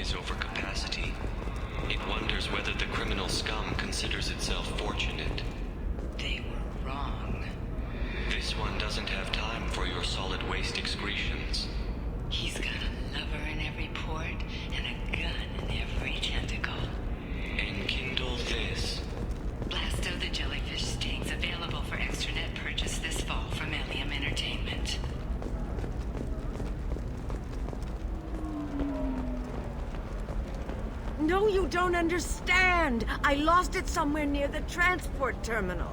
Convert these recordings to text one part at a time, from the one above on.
is overcapacity. It wonders whether the criminal scum considers itself fortunate. They were wrong. This one doesn't have time for your solid waste excretions. He's got a lover in every port and a gun in every tentacle. Enkindle this. Blasto the jellyfish stings available for extranet purchase this fall from Illium Entertainment. No, you don't understand. I lost it somewhere near the transport terminal.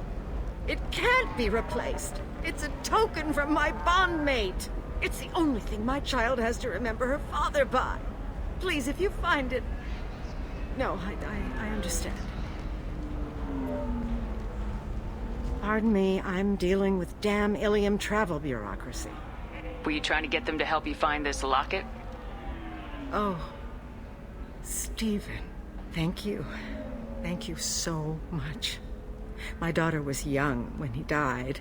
It can't be replaced. It's a token from my bondmate. It's the only thing my child has to remember her father by. Please, if you find it... No, I understand. Pardon me, I'm dealing with damn Illium travel bureaucracy. Were you trying to get them to help you find this locket? Oh, Stephen, thank you. Thank you so much. My daughter was young when he died.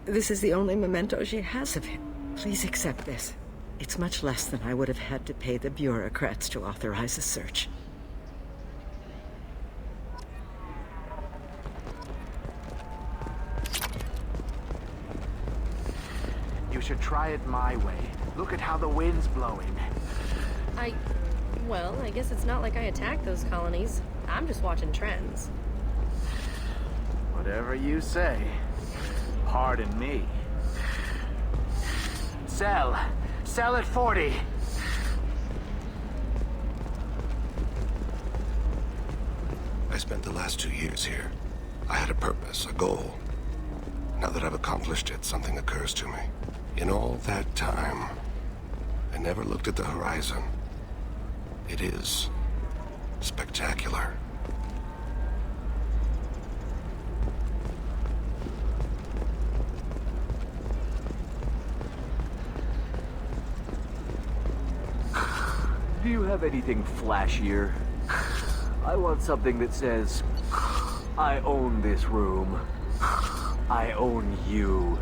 This is the only memento she has of him. Please accept this. It's much less than I would have had to pay the bureaucrats to authorize a search. You should try it my way. Look at how the wind's blowing. Well, I guess it's not like I attacked those colonies. I'm just watching trends. Whatever you say. Pardon me. Sell. Sell at 40. I spent the last 2 years here. I had a purpose, a goal. Now that I've accomplished it, something occurs to me. In all that time, I never looked at the horizon. It is spectacular. Do you have anything flashier? I want something that says, I own this room. I own you.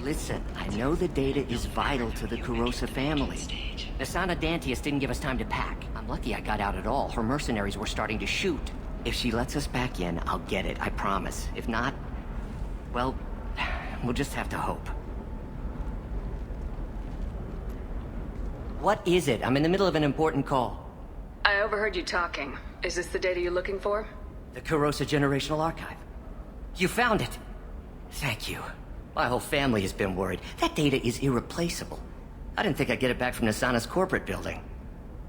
Listen, I know the data is vital to the Kurosa family. Asana Dantius didn't give us time to pack. I'm lucky I got out at all. Her mercenaries were starting to shoot. If she lets us back in, I'll get it, I promise. If not, well, we'll just have to hope. What is it? I'm in the middle of an important call. I overheard you talking. Is this the data you're looking for? The Kurosa Generational Archive. You found it! Thank you. My whole family has been worried. That data is irreplaceable. I didn't think I'd get it back from Nasana's corporate building.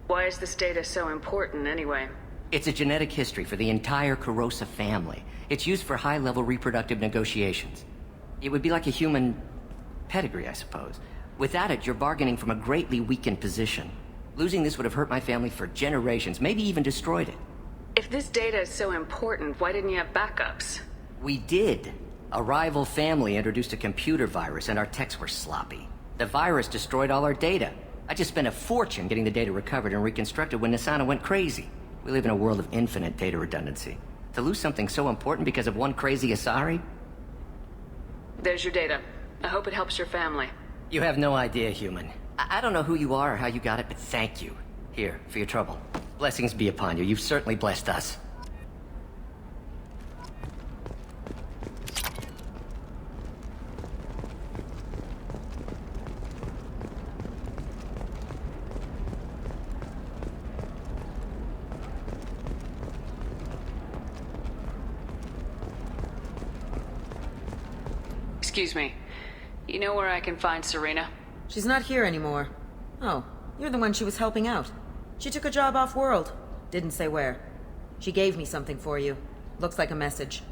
Why is this data so important, anyway? It's a genetic history for the entire Kurosa family. It's used for high-level reproductive negotiations. It would be like a human pedigree, I suppose. Without it, you're bargaining from a greatly weakened position. Losing this would have hurt my family for generations, maybe even destroyed it. If this data is so important, why didn't you have backups? We did. A rival family introduced a computer virus and our techs were sloppy. The virus destroyed all our data. I just spent a fortune getting the data recovered and reconstructed when Nasana went crazy. We live in a world of infinite data redundancy. To lose something so important because of one crazy Asari? There's your data. I hope it helps your family. You have no idea, human. I don't know who you are or how you got it, but thank you. Here, for your trouble. Blessings be upon you. You've certainly blessed us. Excuse me. You know where I can find Serena? She's not here anymore. Oh, you're the one she was helping out. She took a job off-world. Didn't say where. She gave me something for you. Looks like a message.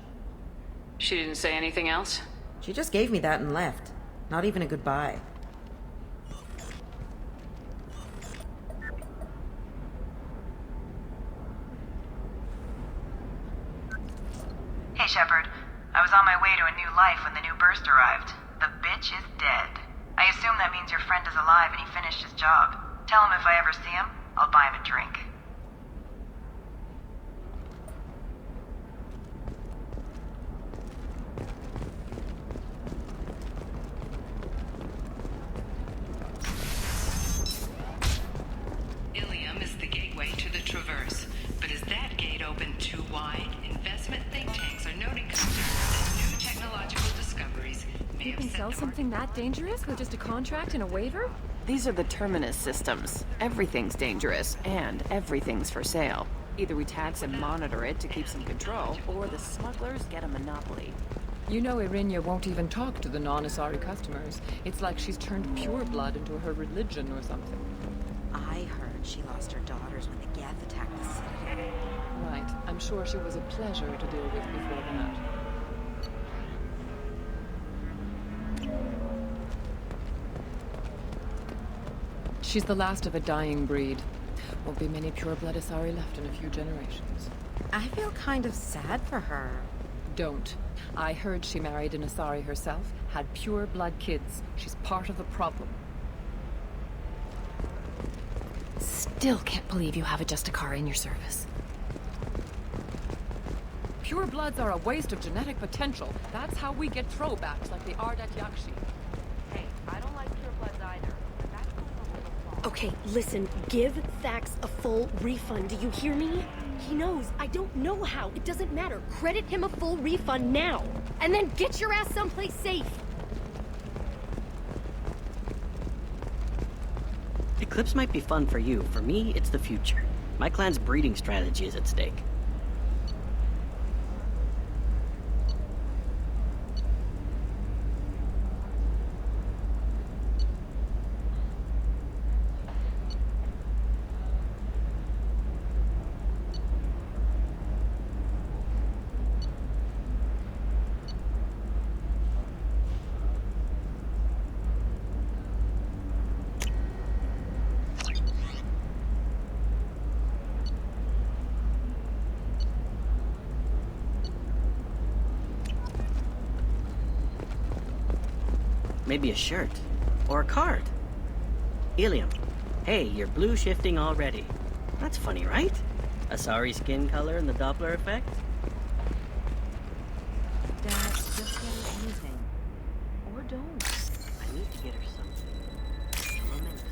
She didn't say anything else? She just gave me that and left. Not even a goodbye. Hey, Shepard. I was on my way to a new life when the new burst arrived. The bitch is dead. I assume that means your friend is alive and he finished his job. Tell him if I ever see him, I'll buy him a drink. Illium is the gateway to the Traverse. But is that gate open too wide? Investment think tanks are noting concerns that new technological discoveries may You have can set sell the something that dangerous with just a contract and a waiver? These are the Terminus systems. Everything's dangerous, and everything's for sale. Either we tax and monitor it to keep some control, or the smugglers get a monopoly. You know Irinia won't even talk to the non-Asari customers. It's like she's turned pure blood into her religion or something. I heard she lost her daughters when the Geth attacked the Citadel. Right. I'm sure she was a pleasure to deal with before that. She's the last of a dying breed. Won't be many pure-blood Asari left in a few generations. I feel kind of sad for her. Don't. I heard she married an Asari herself, had pure-blood kids. She's part of the problem. Still can't believe you have a Justicar in your service. Pure bloods are a waste of genetic potential. That's how we get throwbacks like the Ardat Yakshi. Hey, I don't like pure bloods either. But that's going to hold. Okay, listen, give Thax a full refund. Do you hear me? He knows. I don't know how. It doesn't matter. Credit him a full refund now. And then get your ass someplace safe. Eclipse might be fun for you. For me, it's the future. My clan's breeding strategy is at stake. Maybe a shirt. Or a card. Illium. Hey, you're blue shifting already. That's funny, right? Asari skin color and the Doppler effect? Dad, just get her anything. Or don't. I need to get her something. A memento.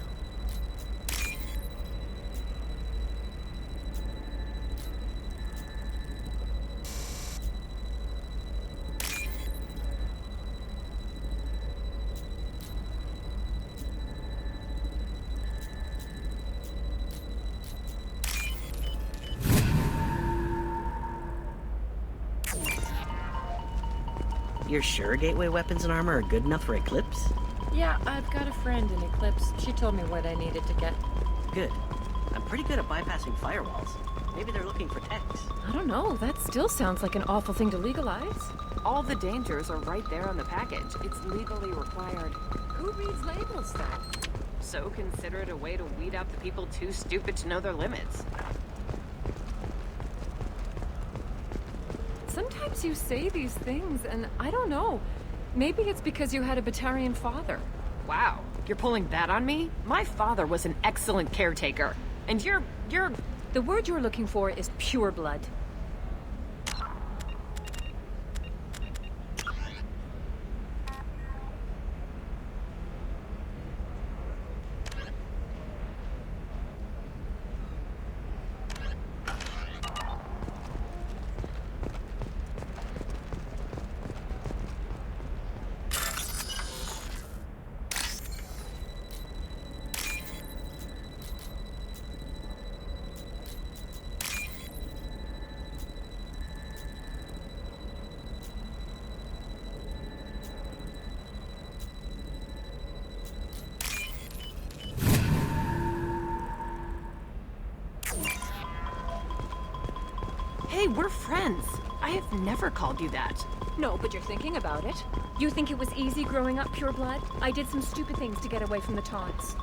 You're sure gateway weapons and armor are good enough for Eclipse? Yeah, I've got a friend in Eclipse. She told me what I needed to get. Good. I'm pretty good at bypassing firewalls. Maybe they're looking for techs. I don't know. That still sounds like an awful thing to legalize. All the dangers are right there on the package. It's legally required. Who reads labels, though? So consider it a way to weed out the people too stupid to know their limits. Sometimes you say these things, and I don't know. Maybe it's because you had a Batarian father. Wow, you're pulling that on me? My father was an excellent caretaker. And you're... The word you're looking for is pure blood. Hey, we're friends. I have never called you that. No, but you're thinking about it. You think it was easy growing up pure blood? I did some stupid things to get away from the taunts.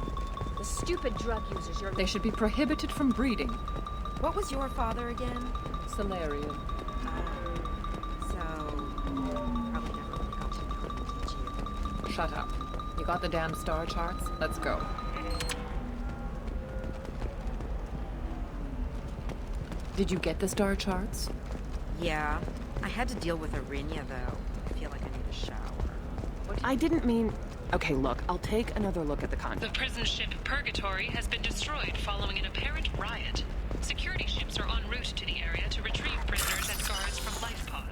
The stupid drug users you're... They should be prohibited from breeding. What was your father again? Solarian. Probably never really got to know him, did you? Shut up. You got the damn star charts? Let's go. Did you get the star charts? Yeah. I had to deal with Arinya, though. I feel like I need a shower. I didn't mean... Okay, look, I'll take another look at the The content. prison ship Purgatory has been destroyed following an apparent riot. Security ships are en route to the area to retrieve prisoners and guards from life pods.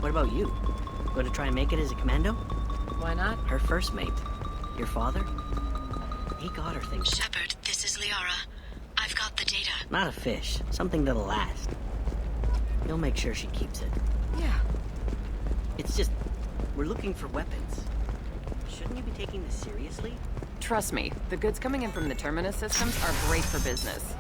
What about you? Going to try and make it as a commando? Why not? Her first mate. Your father? He got her things. Shepard, this is Liara. I've got the data. Not a fish. Something that'll last. You'll make sure she keeps it. Yeah. It's just... we're looking for weapons. Shouldn't you be taking this seriously? Trust me, the goods coming in from the Terminus systems are great for business.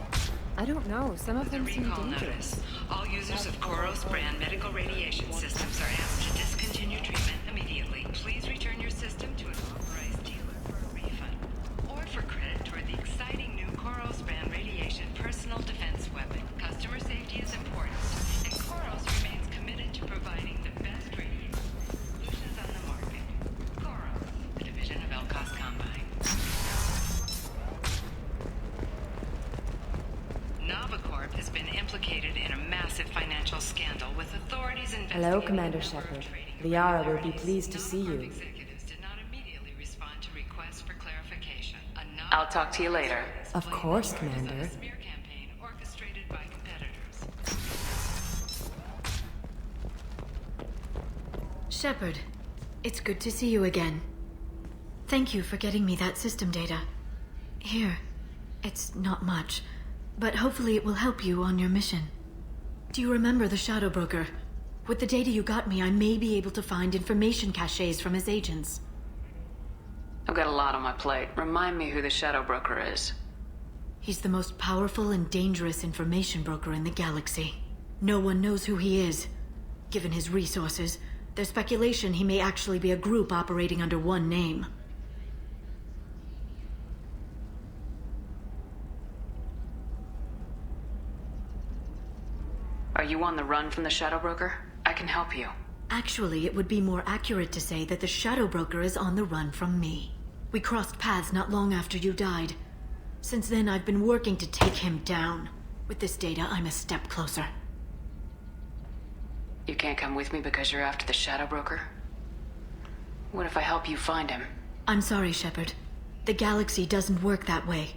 I don't know. Some of them seem Recall dangerous. notice. All users of Koros brand medical radiation systems are asked to discontinue treatment immediately. Please return your system to an authorized dealer for a refund or for credit toward the exciting new Koros brand radiation personal defense weapon. Customer safety is important, and Koros remains committed to providing the best radiation solutions on the market. Koros, the division of Elcos Combine. Novacorp has been implicated in a massive financial scandal with authorities investigating... Hello, Commander Shepard. Liara will be pleased to see you. Executives did not immediately respond to requests for clarification. I'll talk to you later. Of course, Commander. Smear campaign orchestrated by competitors. Shepard, it's good to see you again. Thank you for getting me that system data. Here, it's not much, but hopefully it will help you on your mission. Do you remember the Shadow Broker? With the data you got me, I may be able to find information caches from his agents. I've got a lot on my plate. Remind me who the Shadow Broker is. He's the most powerful and dangerous information broker in the galaxy. No one knows who he is. Given his resources, there's speculation he may actually be a group operating under one name. Are you on the run from the Shadow Broker? I can help you. Actually, it would be more accurate to say that the Shadow Broker is on the run from me. We crossed paths not long after you died. Since then, I've been working to take him down. With this data, I'm a step closer. You can't come with me because you're after the Shadow Broker? What if I help you find him? I'm sorry, Shepard. The galaxy doesn't work that way.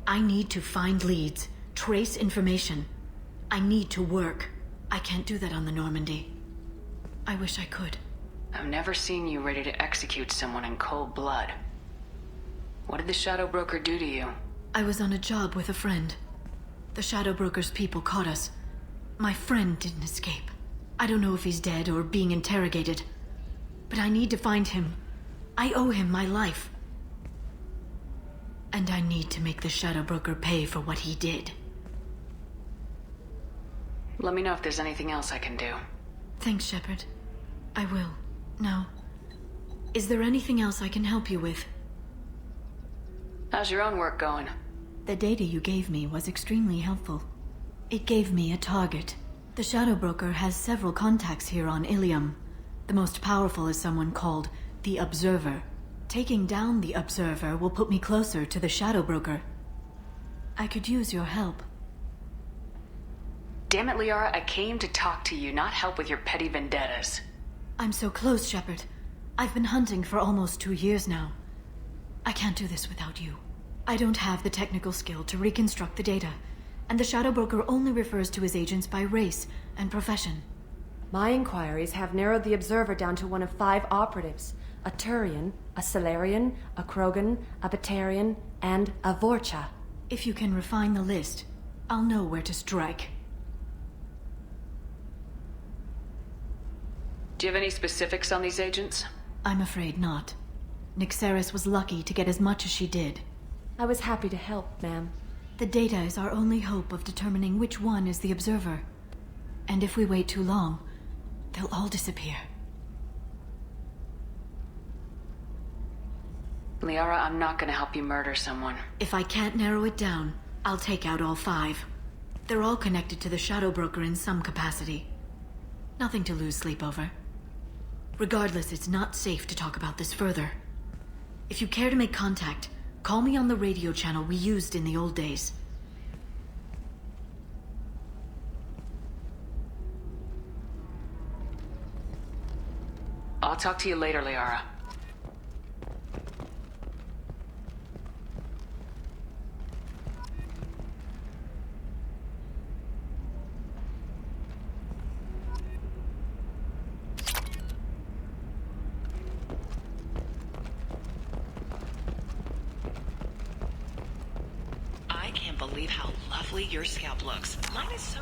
I need to find leads, trace information. I need to work. I can't do that on the Normandy. I wish I could. I've never seen you ready to execute someone in cold blood. What did the Shadow Broker do to you? I was on a job with a friend. The Shadow Broker's people caught us. My friend didn't escape. I don't know if he's dead or being interrogated. But I need to find him. I owe him my life. And I need to make the Shadow Broker pay for what he did. Let me know if there's anything else I can do. Thanks, Shepard. I will. Now, is there anything else I can help you with? How's your own work going? The data you gave me was extremely helpful. It gave me a target. The Shadow Broker has several contacts here on Illium. The most powerful is someone called the Observer. Taking down the Observer will put me closer to the Shadow Broker. I could use your help. Damn it, Liara, I came to talk to you, not help with your petty vendettas. I'm so close, Shepard. I've been hunting for almost 2 years now. I can't do this without you. I don't have the technical skill to reconstruct the data, and the Shadow Broker only refers to his agents by race and profession. My inquiries have narrowed the Observer down to one of 5 operatives. A Turian, a Solarian, a Krogan, a Batarian, and a Vorcha. If you can refine the list, I'll know where to strike. Do you have any specifics on these agents? I'm afraid not. Nyxeris was lucky to get as much as she did. I was happy to help, ma'am. The data is our only hope of determining which one is the Observer. And if we wait too long, they'll all disappear. Liara, I'm not gonna help you murder someone. If I can't narrow it down, I'll take out all 5. They're all connected to the Shadow Broker in some capacity. Nothing to lose sleep over. Regardless, it's not safe to talk about this further. If you care to make contact, call me on the radio channel we used in the old days. I'll talk to you later, Liara. I can't believe how lovely your scalp looks. Mine is so...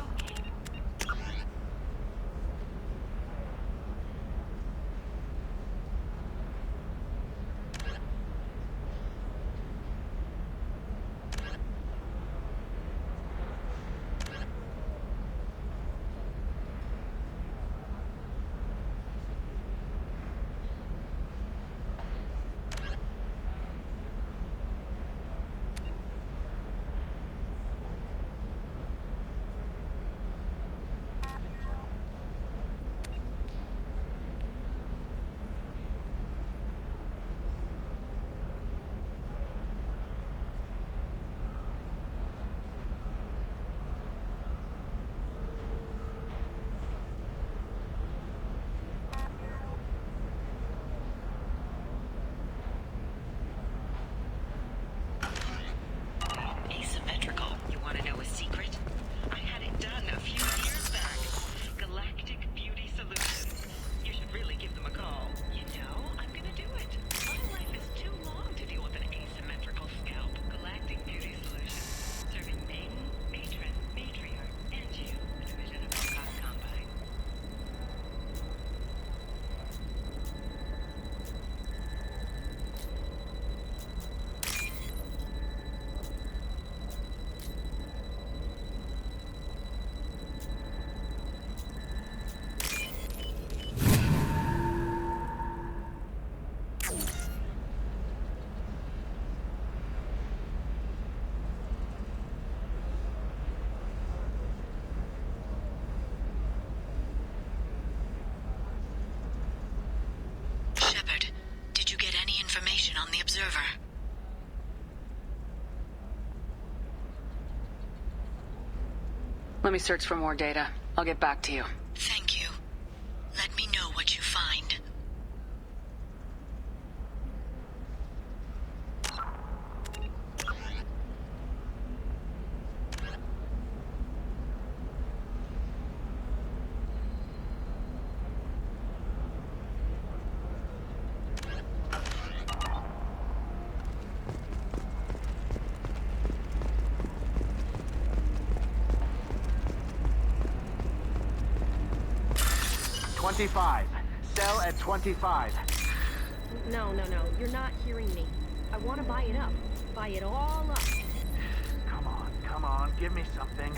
Asymmetrical. You want to know a secret? I had it done a few years back. Galactic Beauty Solutions. You should really give them a call. You know, I'm gonna do it. My life is too long to deal with an asymmetrical scalp. Galactic Beauty Solutions. Serving maiden, matron, matriarch, and you. A division of Wilcox Combine. Shepard, did you get any information on the Observer? Let me search for more data. I'll get back to you. Thank you. Let me know what you find. Sell at 25. No. You're not hearing me. I want to buy it up. Buy it all up. Come on, give me something.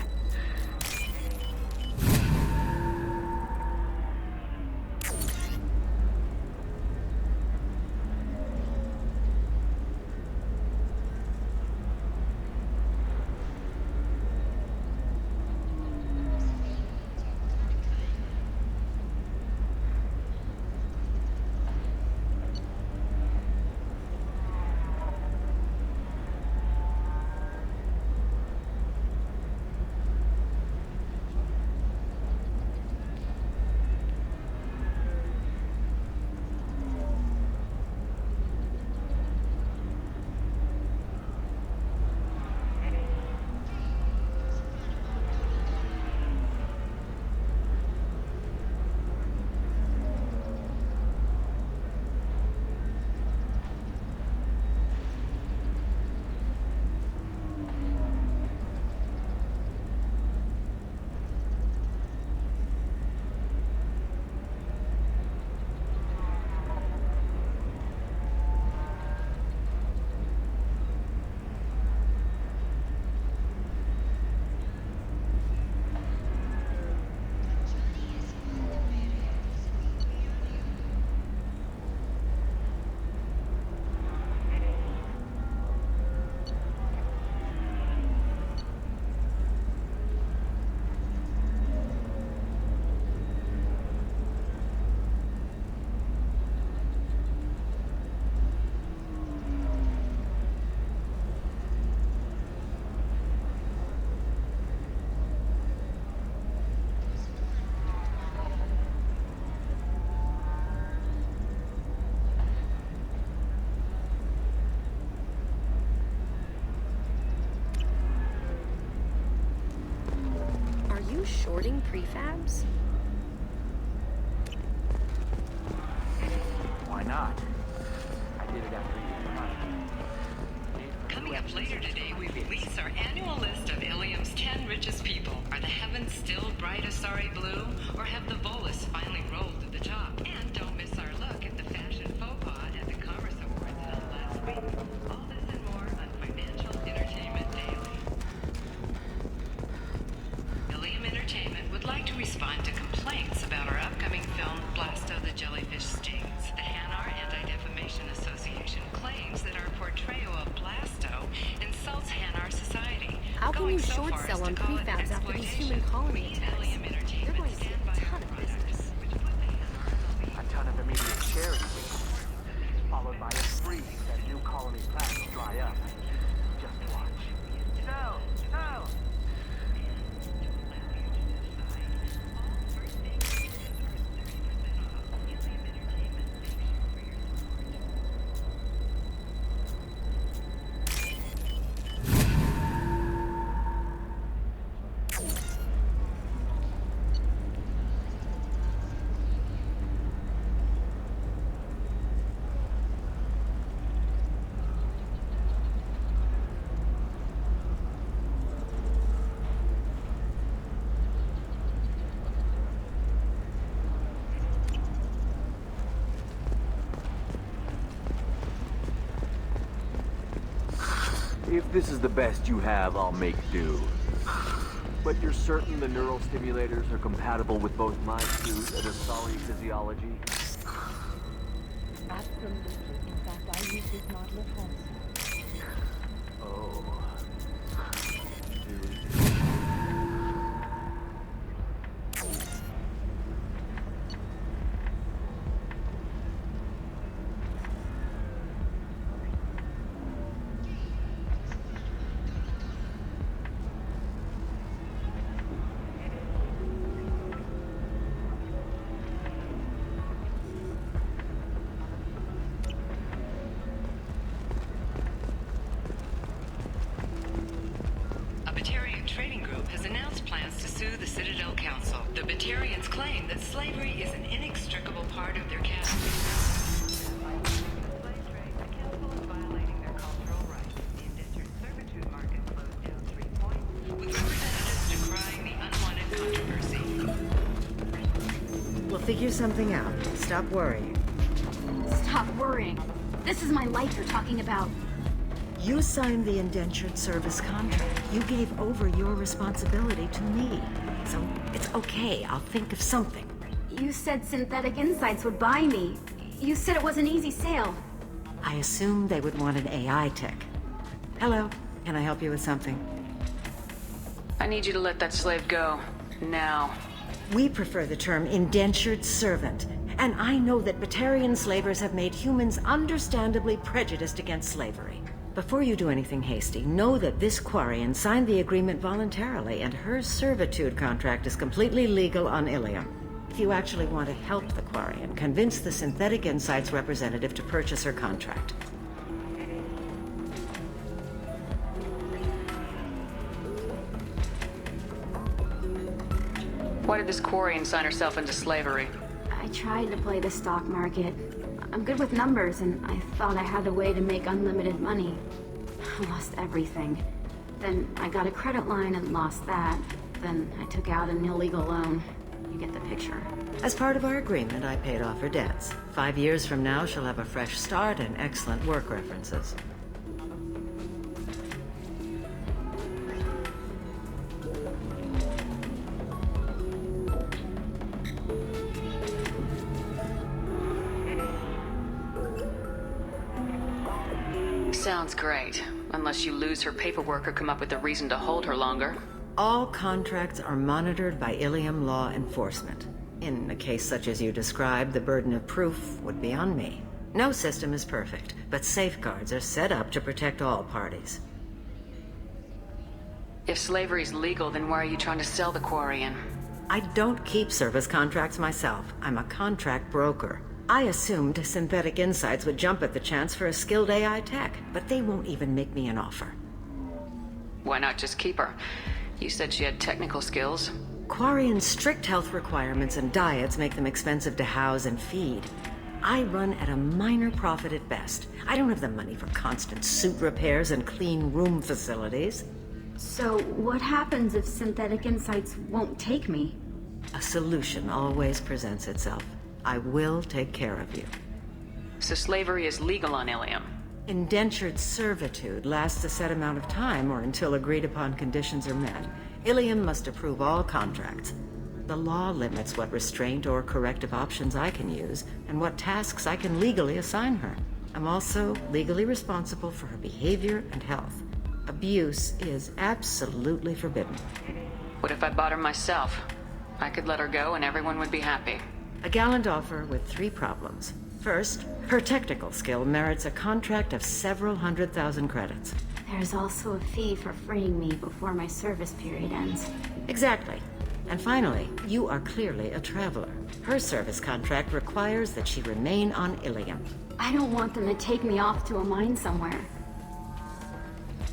you shorting prefabs? Why not? I did it after you tried. Coming up later today, we release our annual list of Illium's 10 richest people. Are the heavens still bright Asari blue, or have the Volus finally rolled to the top? And don't miss our look at the fashion faux pas at the Commerce Awards held last week. All this and more on Financial Entertainment Daily. Illium Entertainment would like to respond to complaints about our upcoming film, Blasto the Jellyfish Stings. The Hanar Anti-Defamation Association claims that our portrayal of Blasto insults Hanar society. How can going you so short far as sell to on call it prefabs after these human colony attacks? You're going to see a ton of business. A ton of immediate charity, followed by a freeze as new colony plans dry up. Just watch. Sell! Sell! If this is the best you have, I'll make do. But you're certain the neural stimulators are compatible with both my suit and Asari physiology? Absolutely. In fact, I use this model at home. Oh. Trading Group has announced plans to sue the Citadel Council. The Batarians claim that slavery is an inextricable part of their caste. With representatives decrying the unwanted controversy. We'll figure something out. Stop worrying. Stop worrying. This is my life you're talking about. You signed the indentured service contract. You gave over your responsibility to me. So it's okay. I'll think of something. You said Synthetic Insights would buy me. You said it was an easy sale. I assumed they would want an AI tech. Hello. Can I help you with something? I need you to let that slave go. Now. We prefer the term indentured servant. And I know that Batarian slavers have made humans understandably prejudiced against slavery. Before you do anything hasty, know that this Quarian signed the agreement voluntarily, and her servitude contract is completely legal on Illium. If you actually want to help the Quarian, convince the Synthetic Insights representative to purchase her contract. Why did this Quarian sign herself into slavery? I tried to play the stock market. I'm good with numbers, and I thought I had a way to make unlimited money. I lost everything. Then I got a credit line and lost that. Then I took out an illegal loan. You get the picture. As part of our agreement, I paid off her debts. 5 years from now, she'll have a fresh start and excellent work references. Sounds great. Unless you lose her paperwork or come up with a reason to hold her longer. All contracts are monitored by Illium law enforcement. In a case such as you described, the burden of proof would be on me. No system is perfect, but safeguards are set up to protect all parties. If slavery's legal, then why are you trying to sell the Quarian? I don't keep service contracts myself. I'm a contract broker. I assumed Synthetic Insights would jump at the chance for a skilled AI tech, but they won't even make me an offer. Why not just keep her? You said she had technical skills. Quarian's strict health requirements and diets make them expensive to house and feed. I run at a minor profit at best. I don't have the money for constant suit repairs and clean room facilities. So, what happens if Synthetic Insights won't take me? A solution always presents itself. I will take care of you. So slavery is legal on Illium? Indentured servitude lasts a set amount of time or until agreed upon conditions are met. Illium must approve all contracts. The law limits what restraint or corrective options I can use and what tasks I can legally assign her. I'm also legally responsible for her behavior and health. Abuse is absolutely forbidden. What if I bought her myself? I could let her go and everyone would be happy. A gallant offer with 3 problems. First, her technical skill merits a contract of several 100,000 credits. There's also a fee for freeing me before my service period ends. Exactly. And finally, you are clearly a traveler. Her service contract requires that she remain on Illium. I don't want them to take me off to a mine somewhere.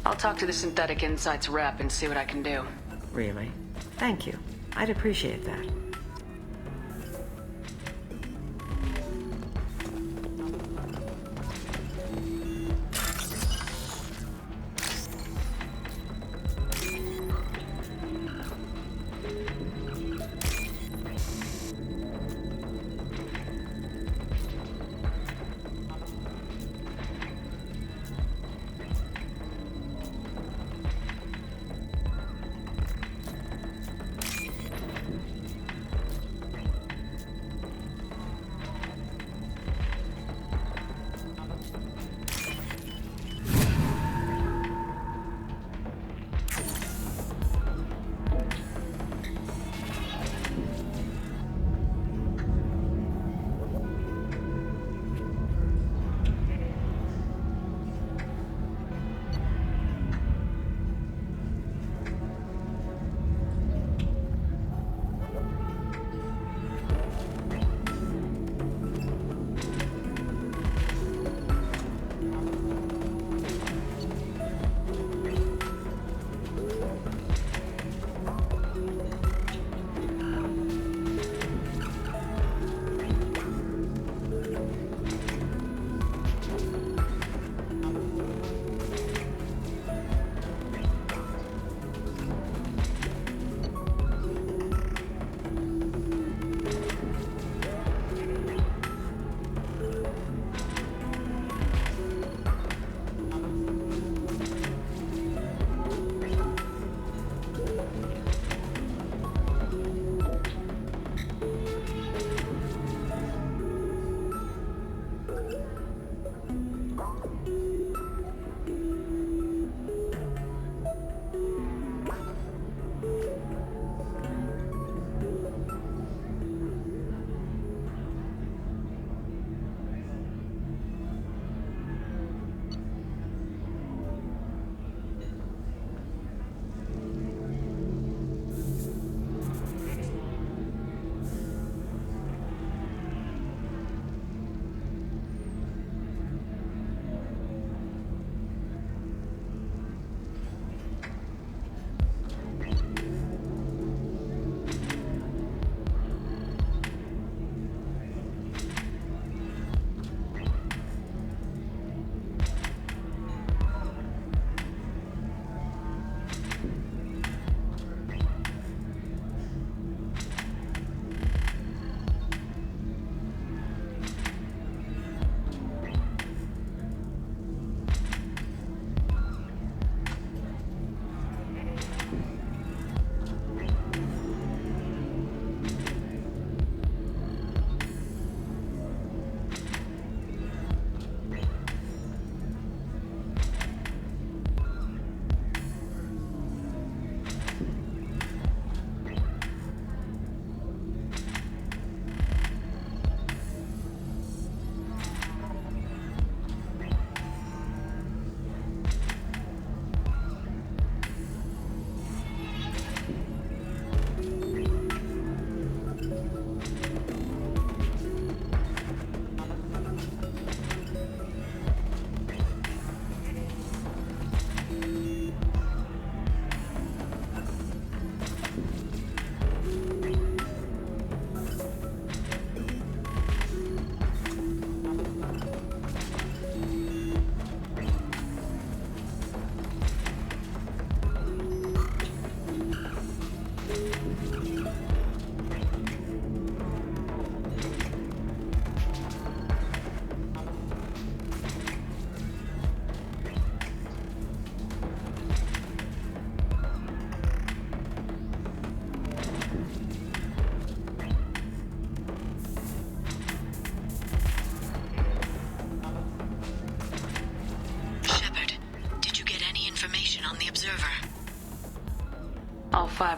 I'll talk to the Synthetic Insights rep and see what I can do. Really? Thank you. I'd appreciate that.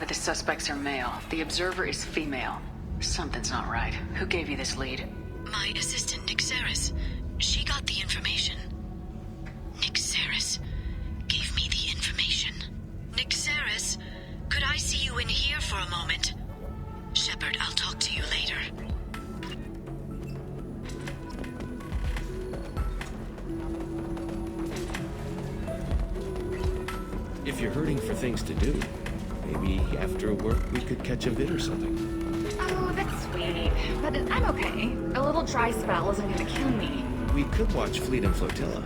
of the suspects are male. The observer is female. Something's not right. Who gave you this lead? My assistant, Nixeris. She got the information. Nixeris gave me the information. Nixeris, could I see you in here for a moment? Shepard, I'll talk to you later. If you're hurting for things to do, maybe after work we could catch a vid or something. Oh, that's sweet. But I'm okay. A little dry spell isn't gonna kill me. We could watch Fleet and Flotilla.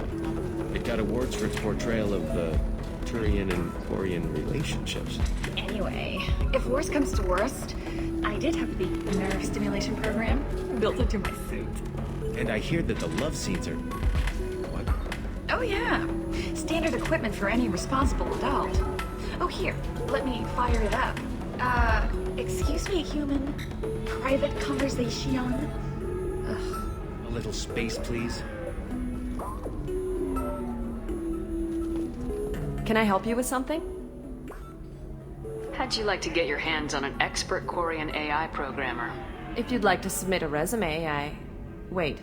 It got awards for its portrayal of the Turian and Quarian relationships. Anyway, if worst comes to worst, I did have the nerve stimulation program built into my suit. And I hear that the love scenes are... What? Oh yeah. Standard equipment for any responsible adult. Oh here, let me fire it up. Excuse me, human. Private conversation? Ugh. A little space, please. Can I help you with something? How'd you like to get your hands on an expert Quarian AI programmer? If you'd like to submit a resume, Wait.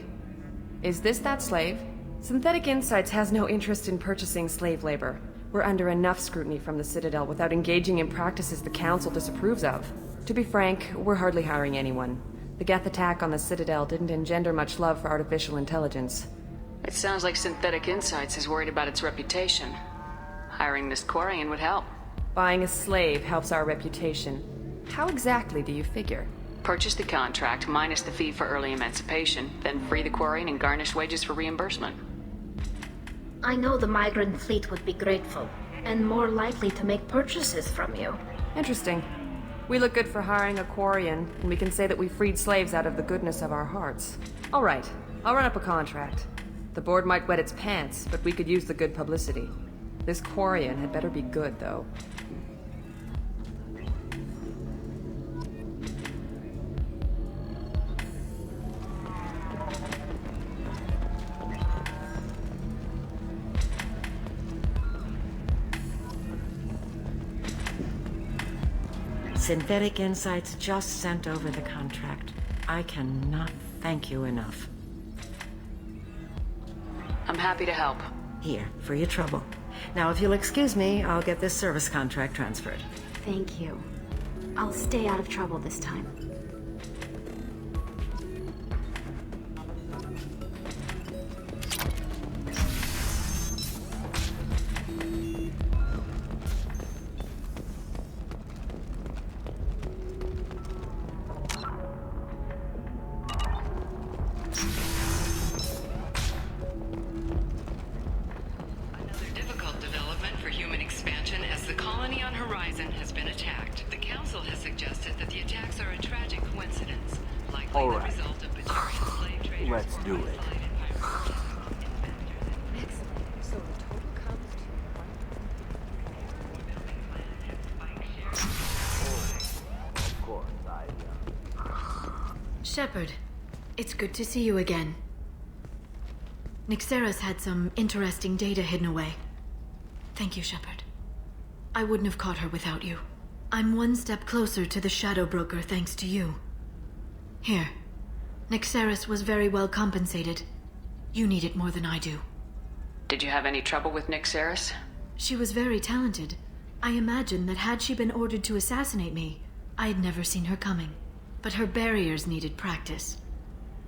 Is this that slave? Synthetic Insights has no interest in purchasing slave labor. We're under enough scrutiny from the Citadel without engaging in practices the Council disapproves of. To be frank, we're hardly hiring anyone. The Geth attack on the Citadel didn't engender much love for artificial intelligence. It sounds like Synthetic Insights is worried about its reputation. Hiring this Quarian would help. Buying a slave helps our reputation. How exactly do you figure? Purchase the contract minus the fee for early emancipation, then free the Quarian and garnish wages for reimbursement. I know the migrant fleet would be grateful, and more likely to make purchases from you. Interesting. We look good for hiring a Quarian, and we can say that we freed slaves out of the goodness of our hearts. All right, I'll run up a contract. The board might wet its pants, but we could use the good publicity. This Quarian had better be good, though. Synthetic Insights just sent over the contract. I cannot thank you enough. I'm happy to help. Here, for your trouble. Now, if you'll excuse me, I'll get this service contract transferred. Thank you. I'll stay out of trouble this time. Shepard, it's good to see you again. Nixeris had some interesting data hidden away. Thank you, Shepard. I wouldn't have caught her without you. I'm one step closer to the Shadow Broker thanks to you. Here. Nixeris was very well compensated. You need it more than I do. Did you have any trouble with Nixeris? She was very talented. I imagine that had she been ordered to assassinate me, I had never seen her coming. But her barriers needed practice.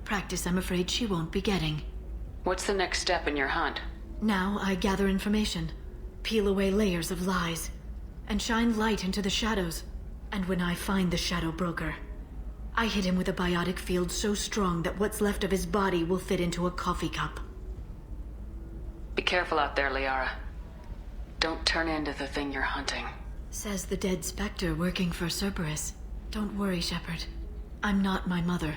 Practice I'm afraid she won't be getting. What's the next step in your hunt? Now I gather information, peel away layers of lies, and shine light into the shadows. And when I find the Shadow Broker, I hit him with a biotic field so strong that what's left of his body will fit into a coffee cup. Be careful out there, Liara. Don't turn into the thing you're hunting. Says the dead Spectre working for Cerberus. Don't worry, Shepard. I'm not my mother.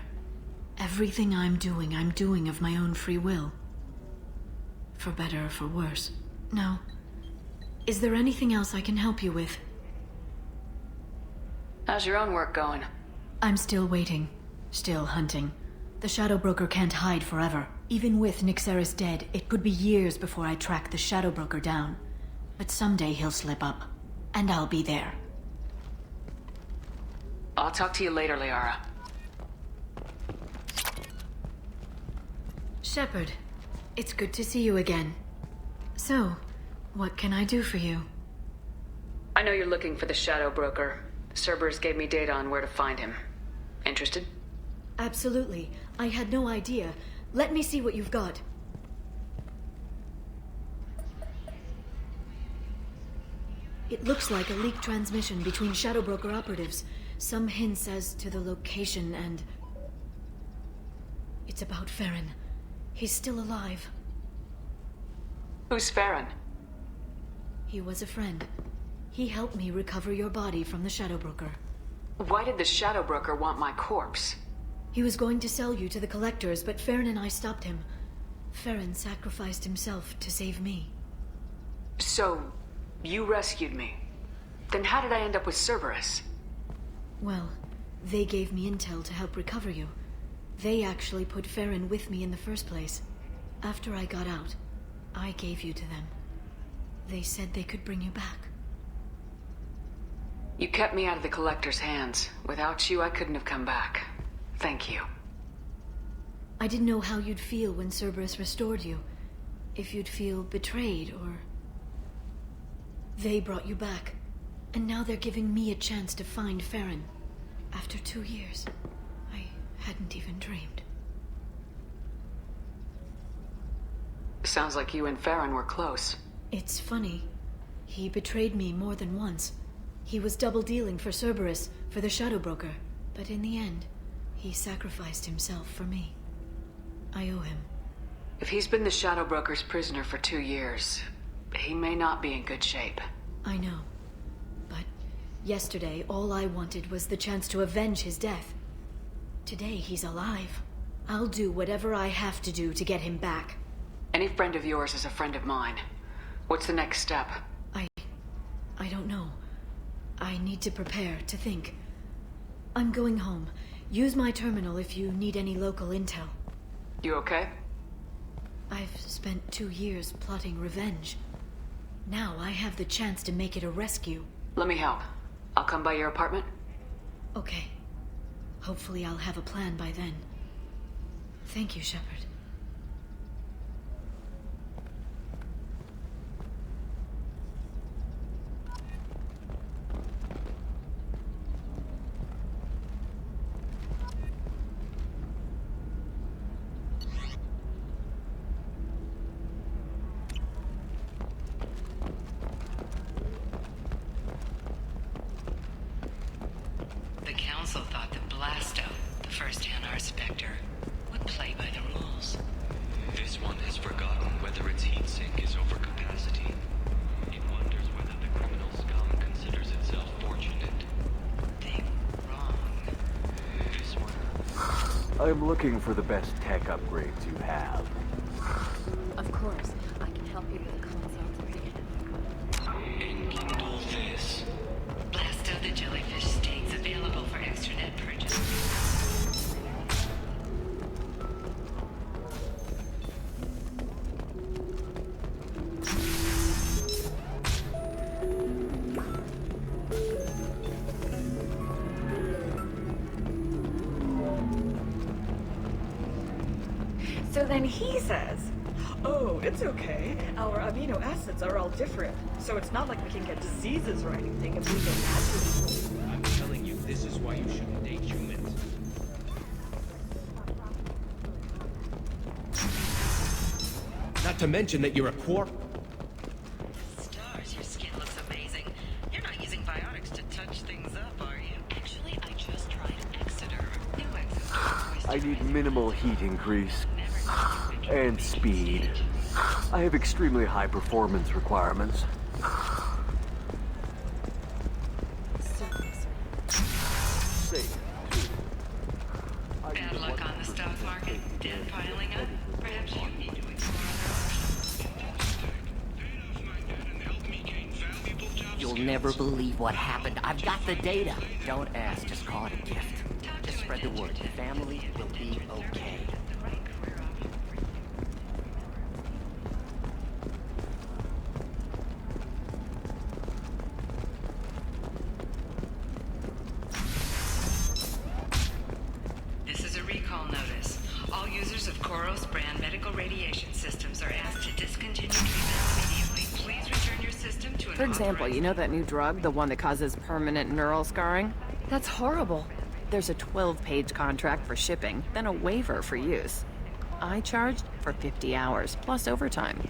Everything I'm doing of my own free will. For better or for worse. No. Is there anything else I can help you with? How's your own work going? I'm still waiting. Still hunting. The Shadow Broker can't hide forever. Even with Nixeris dead, it could be years before I track the Shadow Broker down. But someday he'll slip up. And I'll be there. I'll talk to you later, Liara. Shepard, it's good to see you again. So, what can I do for you? I know you're looking for the Shadow Broker. Cerberus gave me data on where to find him. Interested? Absolutely. I had no idea. Let me see what you've got. It looks like a leaked transmission between Shadow Broker operatives. Some hints as to the location and... It's about Farron. He's still alive. Who's Farron? He was a friend. He helped me recover your body from the Shadow Broker. Why did the Shadow Broker want my corpse? He was going to sell you to the collectors, but Farron and I stopped him. Farron sacrificed himself to save me. So, you rescued me. Then how did I end up with Cerberus? Well, they gave me intel to help recover you. They actually put Farron with me in the first place. After I got out, I gave you to them. They said they could bring you back. You kept me out of the collector's hands. Without you, I couldn't have come back. Thank you. I didn't know how you'd feel when Cerberus restored you. If you'd feel betrayed, or... They brought you back. And now they're giving me a chance to find Farron. After 2 years. I hadn't even dreamed. Sounds like you and Farron were close. It's funny. He betrayed me more than once. He was double-dealing for Cerberus, for the Shadow Broker. But in the end, he sacrificed himself for me. I owe him. If he's been the Shadow Broker's prisoner for 2 years, he may not be in good shape. I know. But yesterday, all I wanted was the chance to avenge his death. Today, he's alive. I'll do whatever I have to do to get him back. Any friend of yours is a friend of mine. What's the next step? I don't know. I need to prepare, to think. I'm going home. Use my terminal if you need any local intel. You okay? I've spent 2 years plotting revenge. Now I have the chance to make it a rescue. Let me help. I'll come by your apartment. Okay. Hopefully I'll have a plan by then. Thank you, Shepard. The Council thought that Blasto, the first NR Spectre, would play by the rules. This one has forgotten whether its heat sink is over capacity. It wonders whether the criminal scum considers itself fortunate. They were wrong. This one... I'm looking for the best tech upgrades you have. Of course. I can help you with a consult. Enkindle this. Blasto the jellyfish states available for extranet purchase. So then he says, oh, it's okay. Our amino acids are all different, so it's not like we can get diseases or anything if we get naturally. I'm telling you, this is why you shouldn't date humans. Not to mention that you're a quark. Stars, your skin looks amazing. You're not using biotics to touch things up, are you? Actually, I just tried Exoderm. New Exoderm. I need minimal heat increase. And speed. I have extremely high performance requirements. Safe. Bad luck on the stock market. Debt piling up. Perhaps you need to explore You'll never believe what happened. I've got the data. Don't ask, just call it a gift. Just spread the word. The family will be okay. Owners of Koros brand medical radiation systems are asked to discontinue treatment immediately. Please return your system to an For example, you know that new drug, the one that causes permanent neural scarring? That's horrible. There's a 12-page contract for shipping, then a waiver for use. I charged for 50 hours, plus overtime.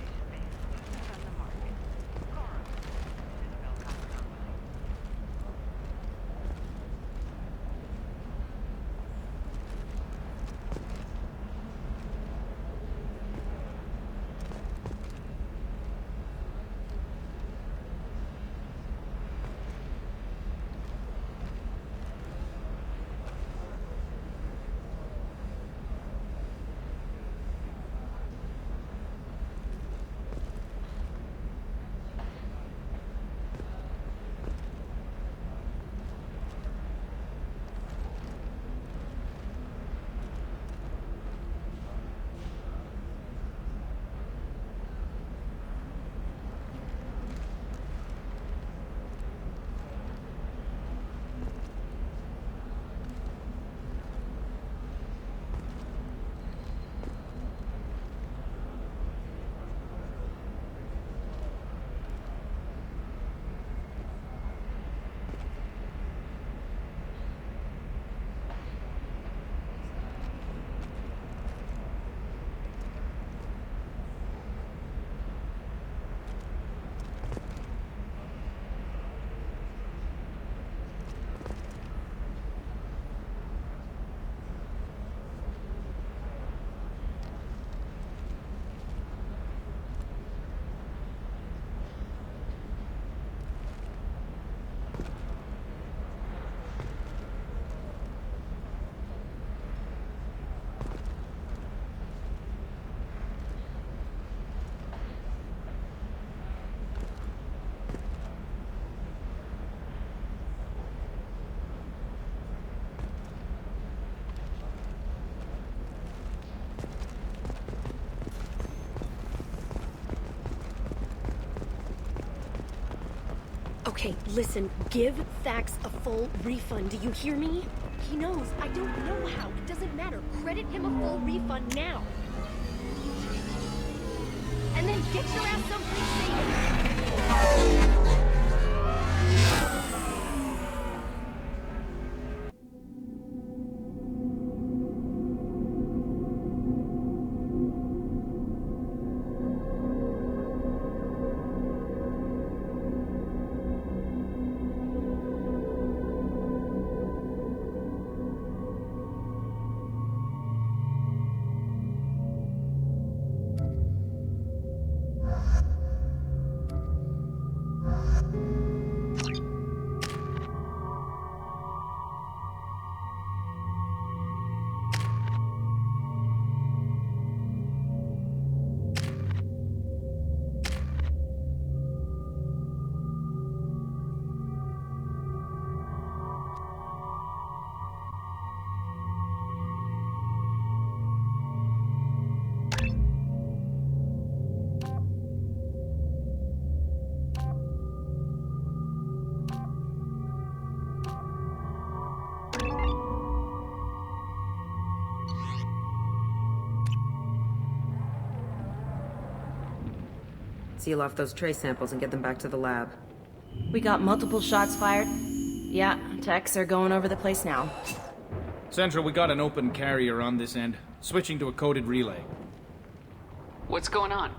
Okay, listen, give Thax a full refund. Do you hear me? He knows. I don't know how. It doesn't matter. Credit him a full refund now. And then get your ass someplace safe. Seal off those trace samples and get them back to the lab. We got multiple shots fired. Yeah, techs are going over the place now. Central, we got an open carrier on this end. Switching to a coded relay. What's going on?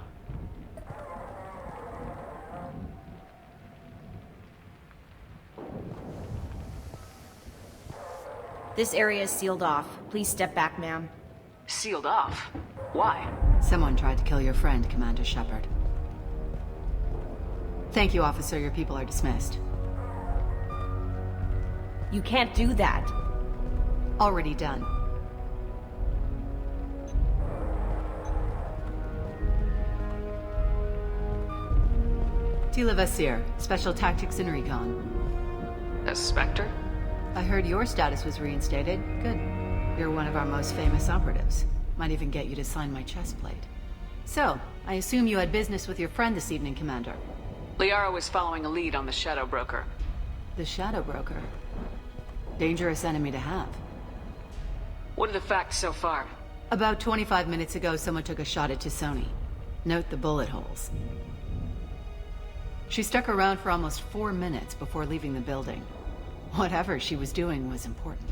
This area is sealed off. Please step back, ma'am. Sealed off? Why? Someone tried to kill your friend, Commander Shepard. Thank you, officer. Your people are dismissed. You can't do that. Already done. Tila Vasir, Special Tactics and Recon. A Spectre? I heard your status was reinstated. Good. You're one of our most famous operatives. Might even get you to sign my chest plate. So, I assume you had business with your friend this evening, Commander. Liara was following a lead on the Shadow Broker. The Shadow Broker? Dangerous enemy to have. What are the facts so far? About 25 minutes ago, someone took a shot at Tassoni. Note the bullet holes. She stuck around for almost 4 minutes before leaving the building. Whatever she was doing was important.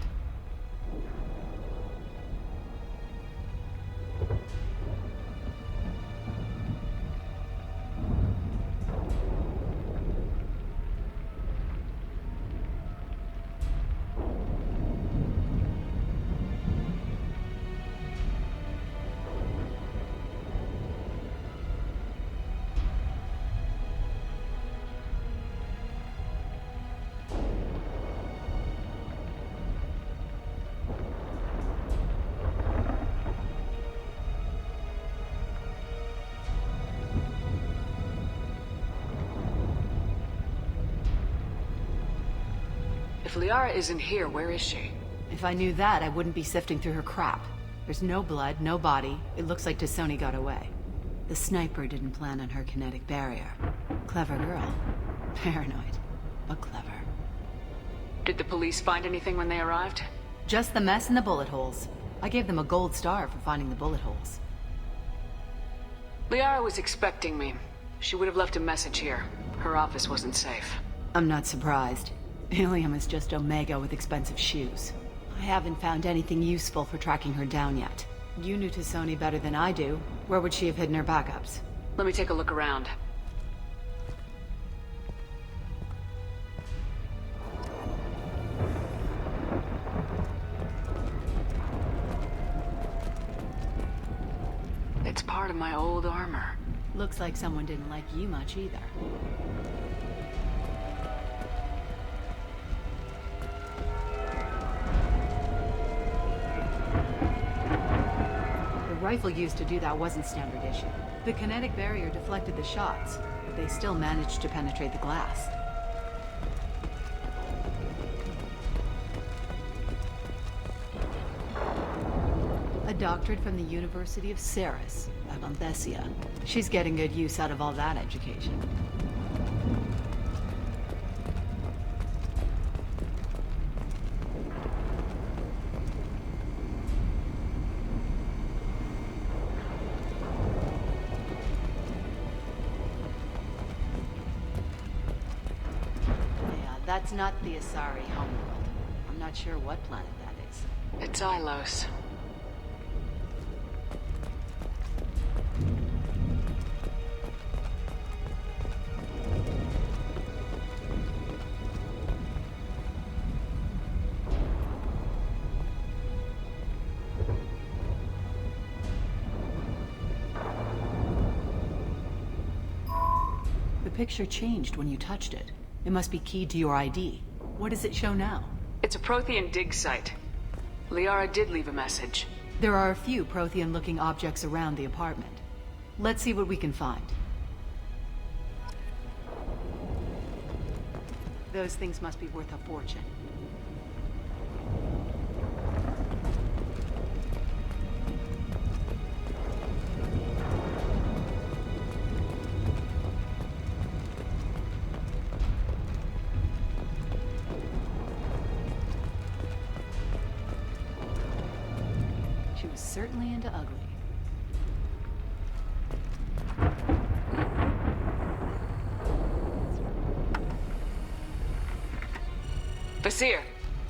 If Liara isn't here, where is she? If I knew that, I wouldn't be sifting through her crap. There's no blood, no body. It looks like Tassoni got away. The sniper didn't plan on her kinetic barrier. Clever girl. Paranoid, but clever. Did the police find anything when they arrived? Just the mess and the bullet holes. I gave them a gold star for finding the bullet holes. Liara was expecting me. She would have left a message here. Her office wasn't safe. I'm not surprised. Illium is just Omega with expensive shoes. I haven't found anything useful for tracking her down yet. You knew Tassoni better than I do. Where would she have hidden her backups? Let me take a look around. It's part of my old armor. Looks like someone didn't like you much either. The rifle used to do that wasn't standard issue. The kinetic barrier deflected the shots, but they still managed to penetrate the glass. A doctorate from the University of Ceres, Avanthesia. She's getting good use out of all that education. That's not the Asari homeworld. I'm not sure what planet that is. It's Ilos. The picture changed when you touched it. It must be keyed to your ID. What does it show now? It's a Prothean dig site. Liara did leave a message. There are a few Prothean-looking objects around the apartment. Let's see what we can find. Those things must be worth a fortune. She was certainly into ugly. Vasir,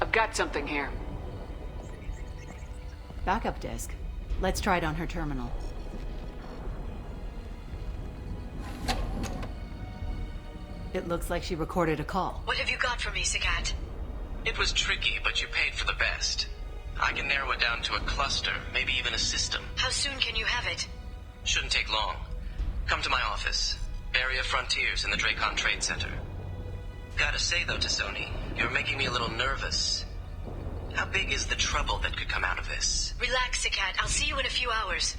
I've got something here. Backup disk. Let's try it on her terminal. It looks like she recorded a call. What have you got for me, Sagat? It was tricky, but you paid for the best. I can narrow it down to a cluster, maybe even a system. How soon can you have it? Shouldn't take long. Come to my office. Area Frontiers in the Dracon Trade Center. Gotta say though, Tassoni, you're making me a little nervous. How big is the trouble that could come out of this? Relax, Sagat. I'll see you in a few hours.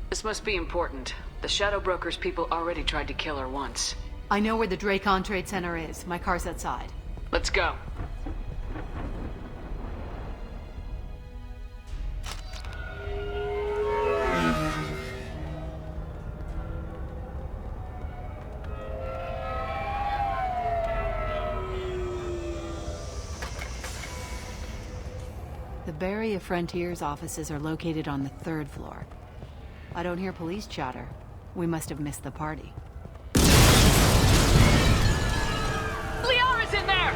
This must be important. The Shadow Broker's people already tried to kill her once. I know where the Dracon Trade Center is. My car's outside. Let's go. The Barrier Frontiers offices are located on the 3rd floor. I don't hear police chatter. We must have missed the party. Liara's in there!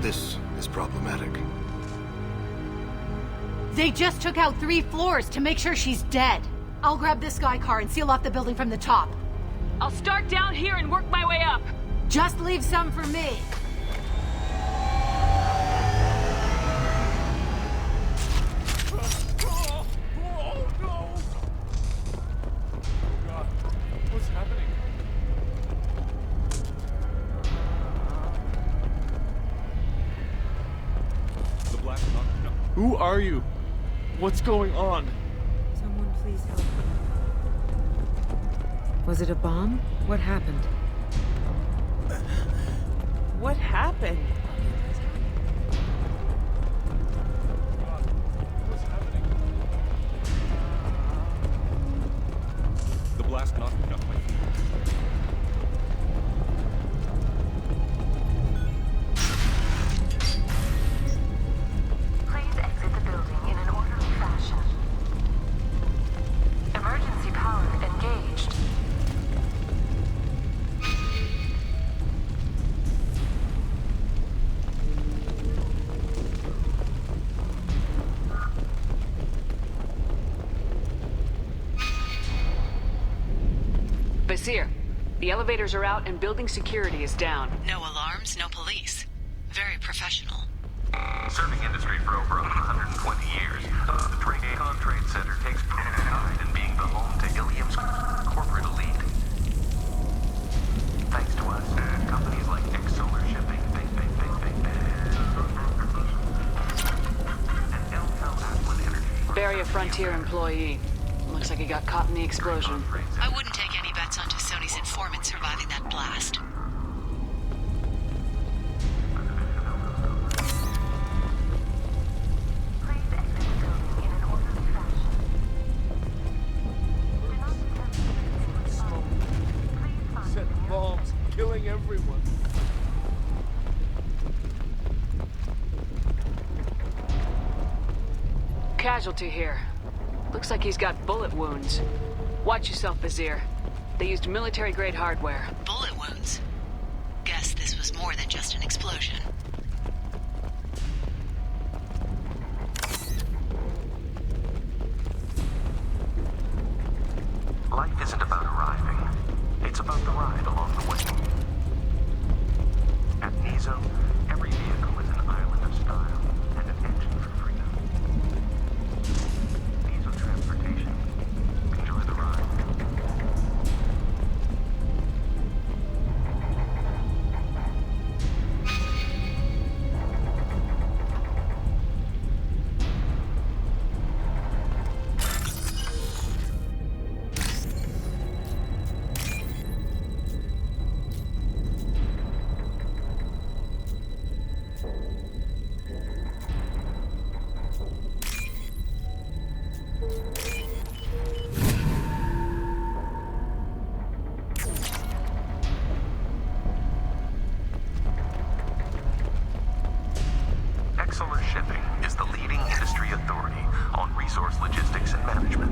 This is problematic. They just took out 3 floors to make sure she's dead. I'll grab this Sky car and seal off the building from the top. I'll start down here and work my way up. Just leave some for me. What's happening? The black knock. No. Who are you? What's going on? Someone please help. Was it a bomb? What happened? What happened? What's happening? The blast knocked me off my feet. Please exit the building in an orderly fashion. Emergency power engaged. Basir, the elevators are out and building security is down. No alarms, no police. Very professional. Serving industry for over 120 years, the Drake Trade Center takes pride in being the home to Illium's corporate elite. Thanks to us, companies like Solar Shipping, and Barrier Frontier employee. Looks like he got caught in the explosion. I wouldn't take any bets on Sony's informant surviving that blast. Set bombs, killing everyone. Casualty here. Looks like he's got bullet wounds. Watch yourself, Basir. They used military-grade hardware. Bullet wounds? Guess this was more than just an explosion. Life isn't about arriving. It's about the ride along the way. At Nizo, every vehicle is an island of style and an engine for freedom. Nizo Transportation. Enjoy the ride. Solar Shipping is the leading industry authority on resource logistics and management.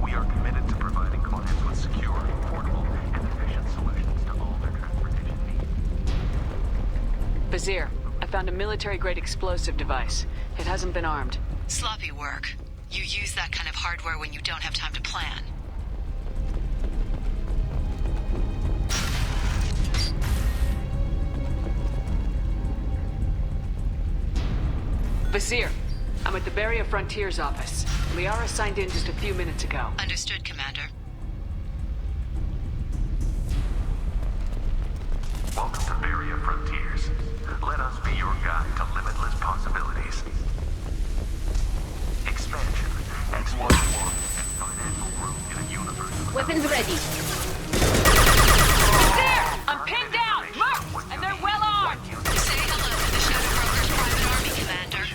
We are committed to providing clients with secure, affordable, and efficient solutions to all their transportation needs. Basir, I found a military-grade explosive device. It hasn't been armed. Sloppy work. You use that kind of hardware when you don't have time to plan. Basir, I'm at the Barrier Frontiers office. Liara signed in just a few minutes ago. Understood, Commander. Welcome to Barrier Frontiers. Let us be your guide to limitless possibilities. Expansion, exploration, and financial growth in a universe. Weapons ready. Basir! I'm pinned down! Marked! And they're well armed! Say hello to the Shadow Broker's private army, Commander.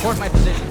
Support my position.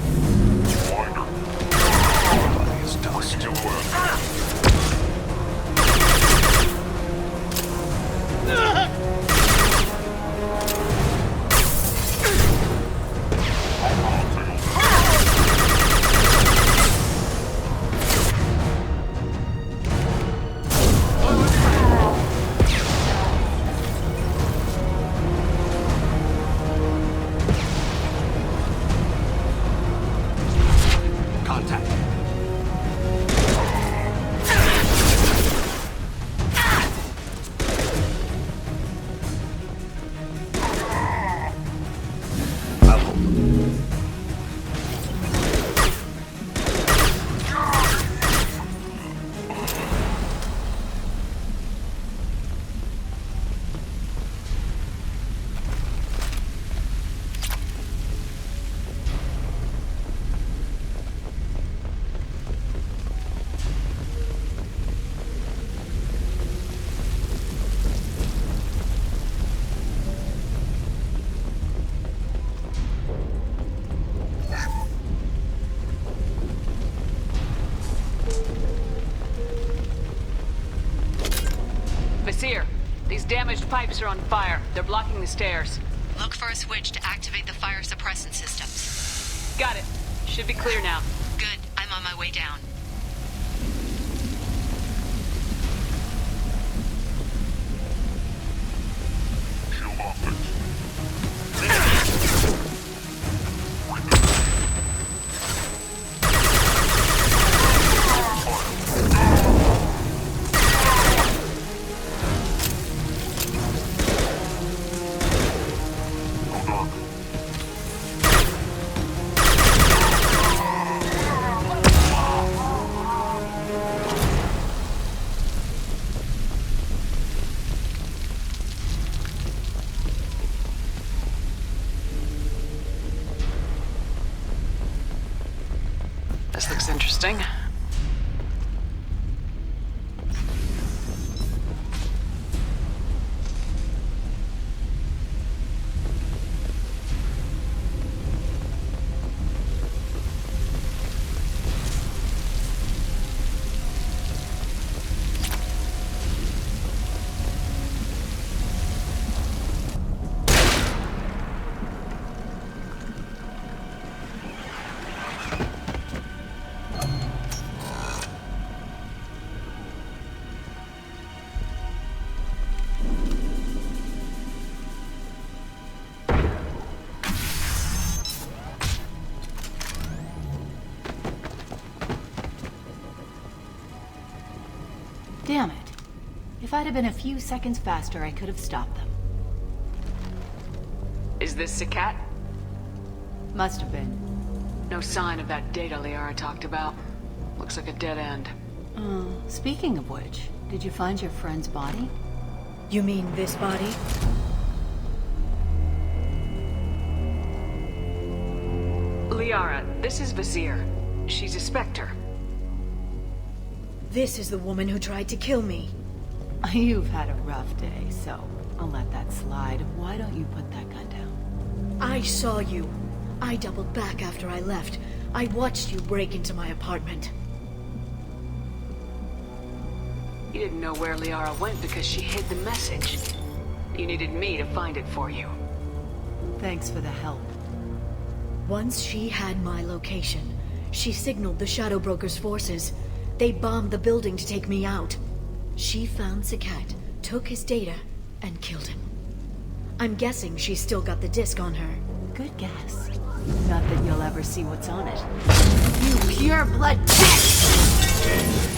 Seer, these damaged pipes are on fire. They're blocking the stairs. Look for a switch to activate the fire suppressant systems. Got it. Should be clear now. Good. I'm on my way down. This looks interesting. Damn it. If I'd have been a few seconds faster, I could have stopped them. Is this the cat? Must have been. No sign of that data Liara talked about. Looks like a dead end. Speaking of which, did you find your friend's body? You mean this body? Liara, this is Vizier. She's a Spectre. This is the woman who tried to kill me. You've had a rough day, so I'll let that slide. Why don't you put that gun down? I saw you. I doubled back after I left. I watched you break into my apartment. You didn't know where Liara went because she hid the message. You needed me to find it for you. Thanks for the help. Once she had my location, she signaled the Shadow Broker's forces. They bombed the building to take me out. She found Sakat, took his data, and killed him. I'm guessing she's still got the disc on her. Good guess. Not that you'll ever see what's on it. You pure blood bitch!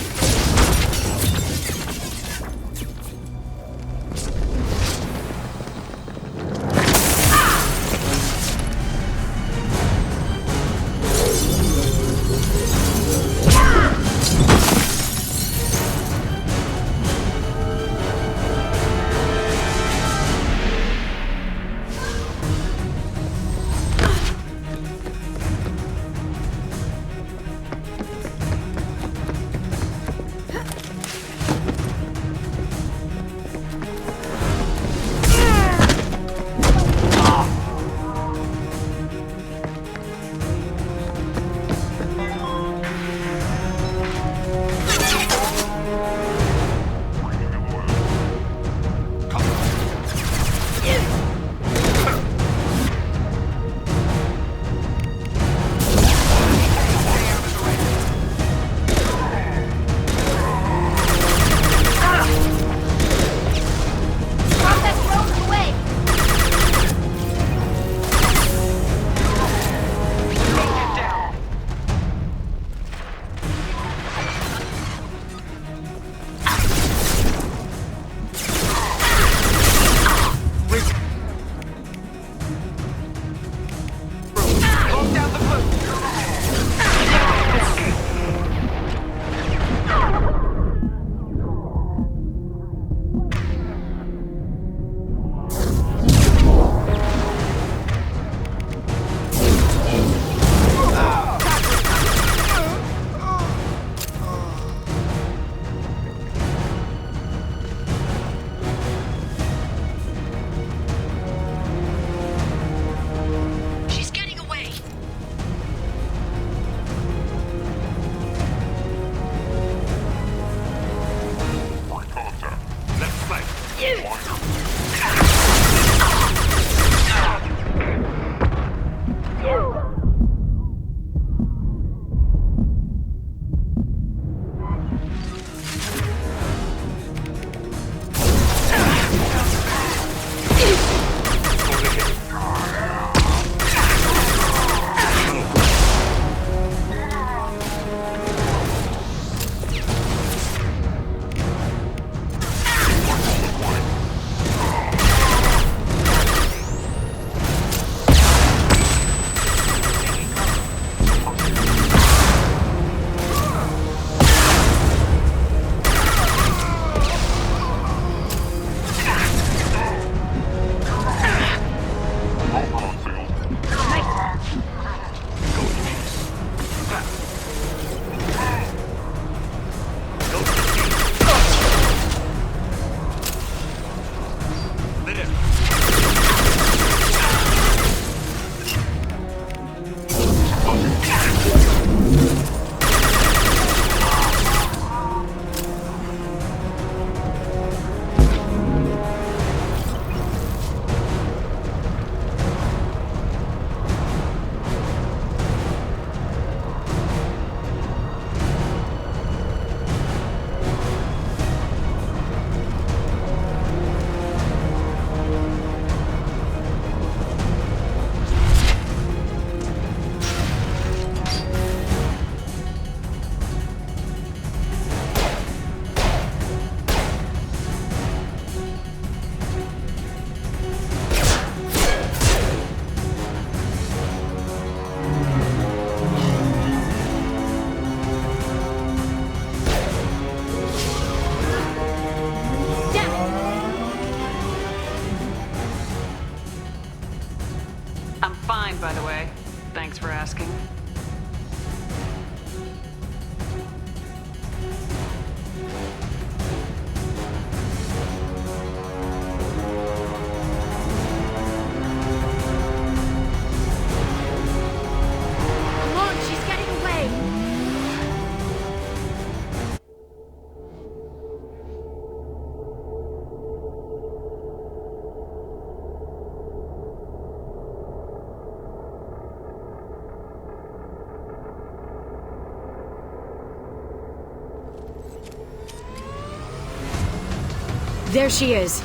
There she is.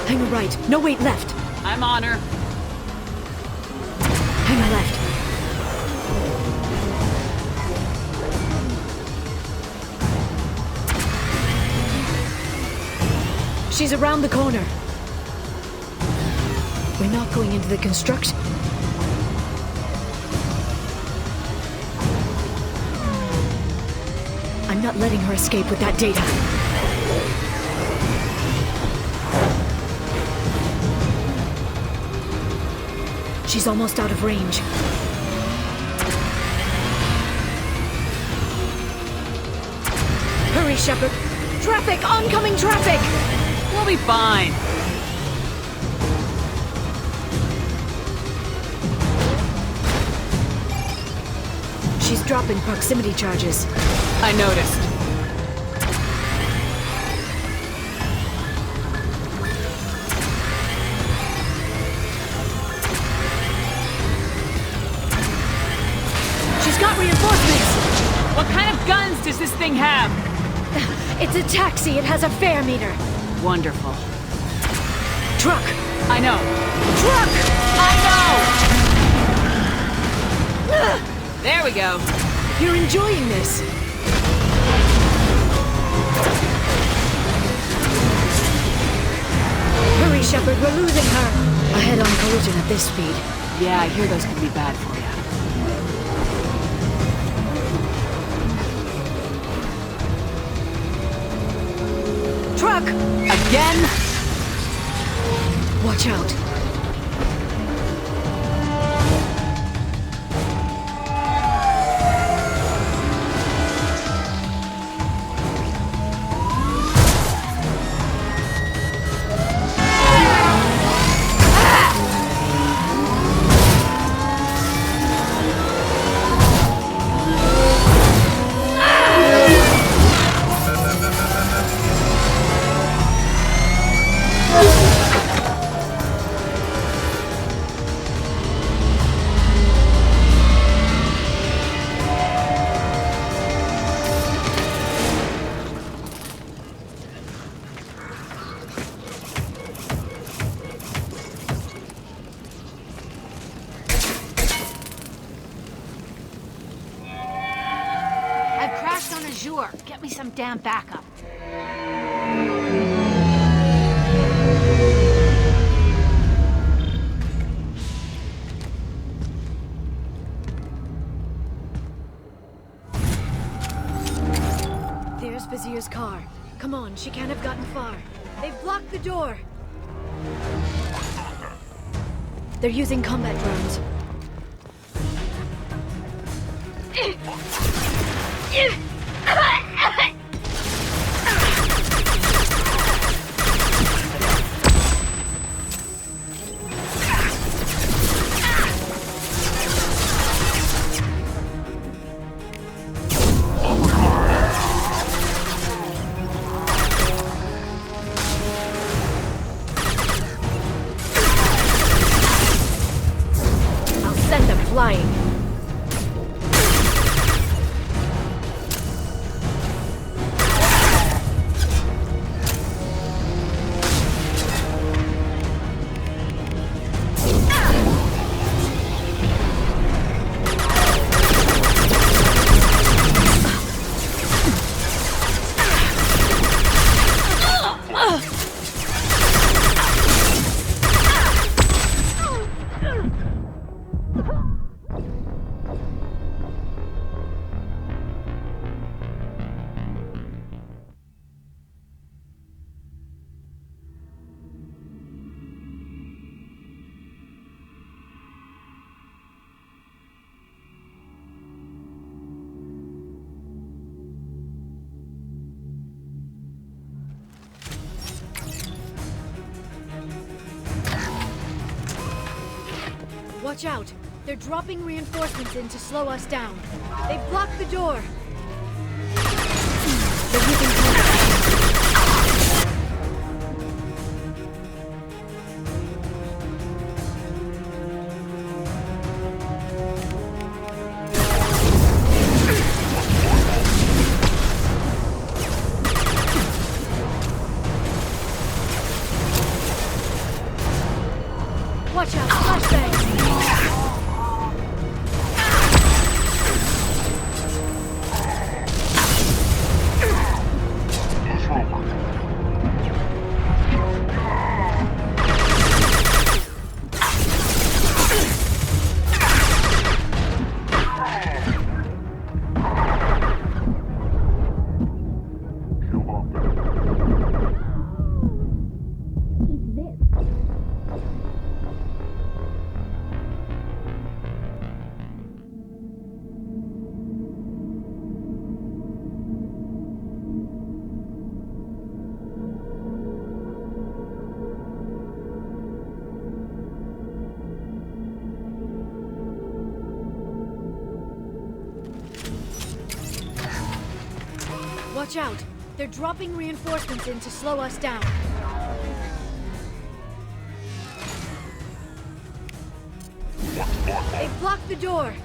Hang a right. No, wait, left. I'm on her. Hang a left. She's around the corner. We're not going into the construction. I'm not letting her escape with that data. She's almost out of range. Hurry, Shepard! Traffic! Oncoming traffic! We'll be fine. She's dropping proximity charges. I noticed. She's got reinforcements! What kind of guns does this thing have? It's a taxi. It has a fare meter. Wonderful. Truck! I know. Truck! I know! There we go. You're enjoying this. Hurry, Shepard. We're losing her. A head-on collision at this speed. Yeah, I hear those can be bad for you. Truck! Again? Watch out. Get me some damn backup. There's Vizier's car. Come on, she can't have gotten far. They've blocked the door. They're using combat drones. I'll send them flying. Watch out! They're dropping reinforcements in to slow us down. They've blocked the door. They're using Watch out. They're dropping reinforcements in to slow us down. They've blocked the door.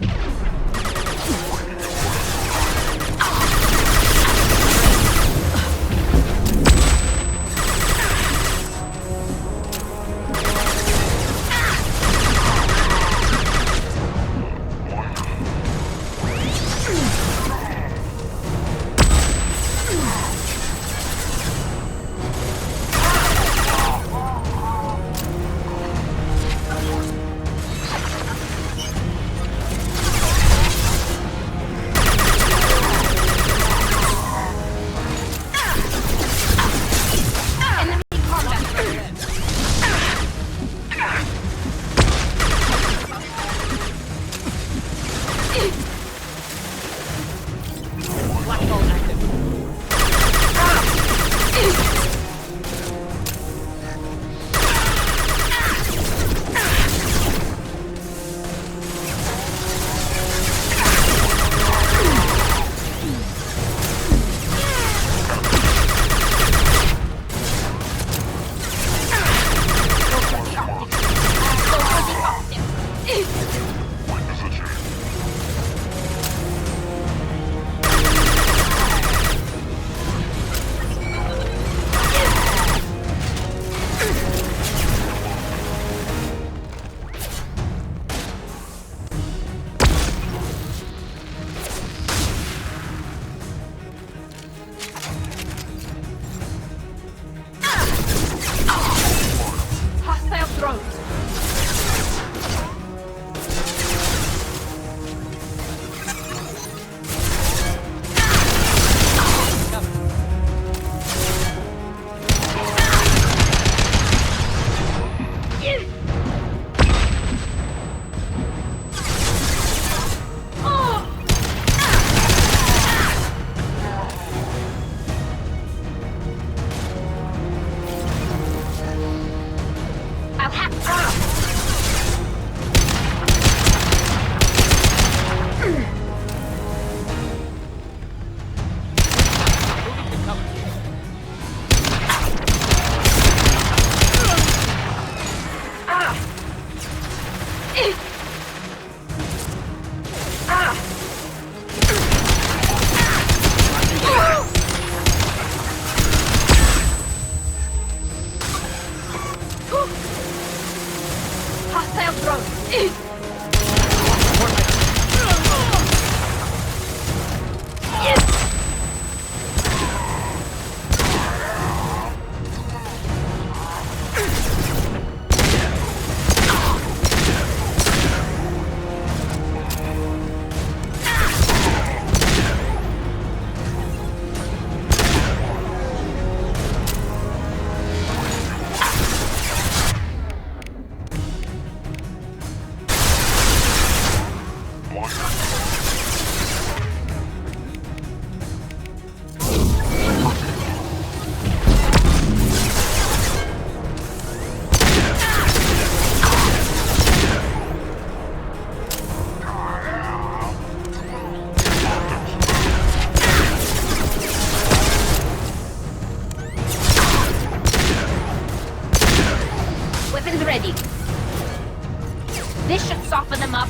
This should soften them up.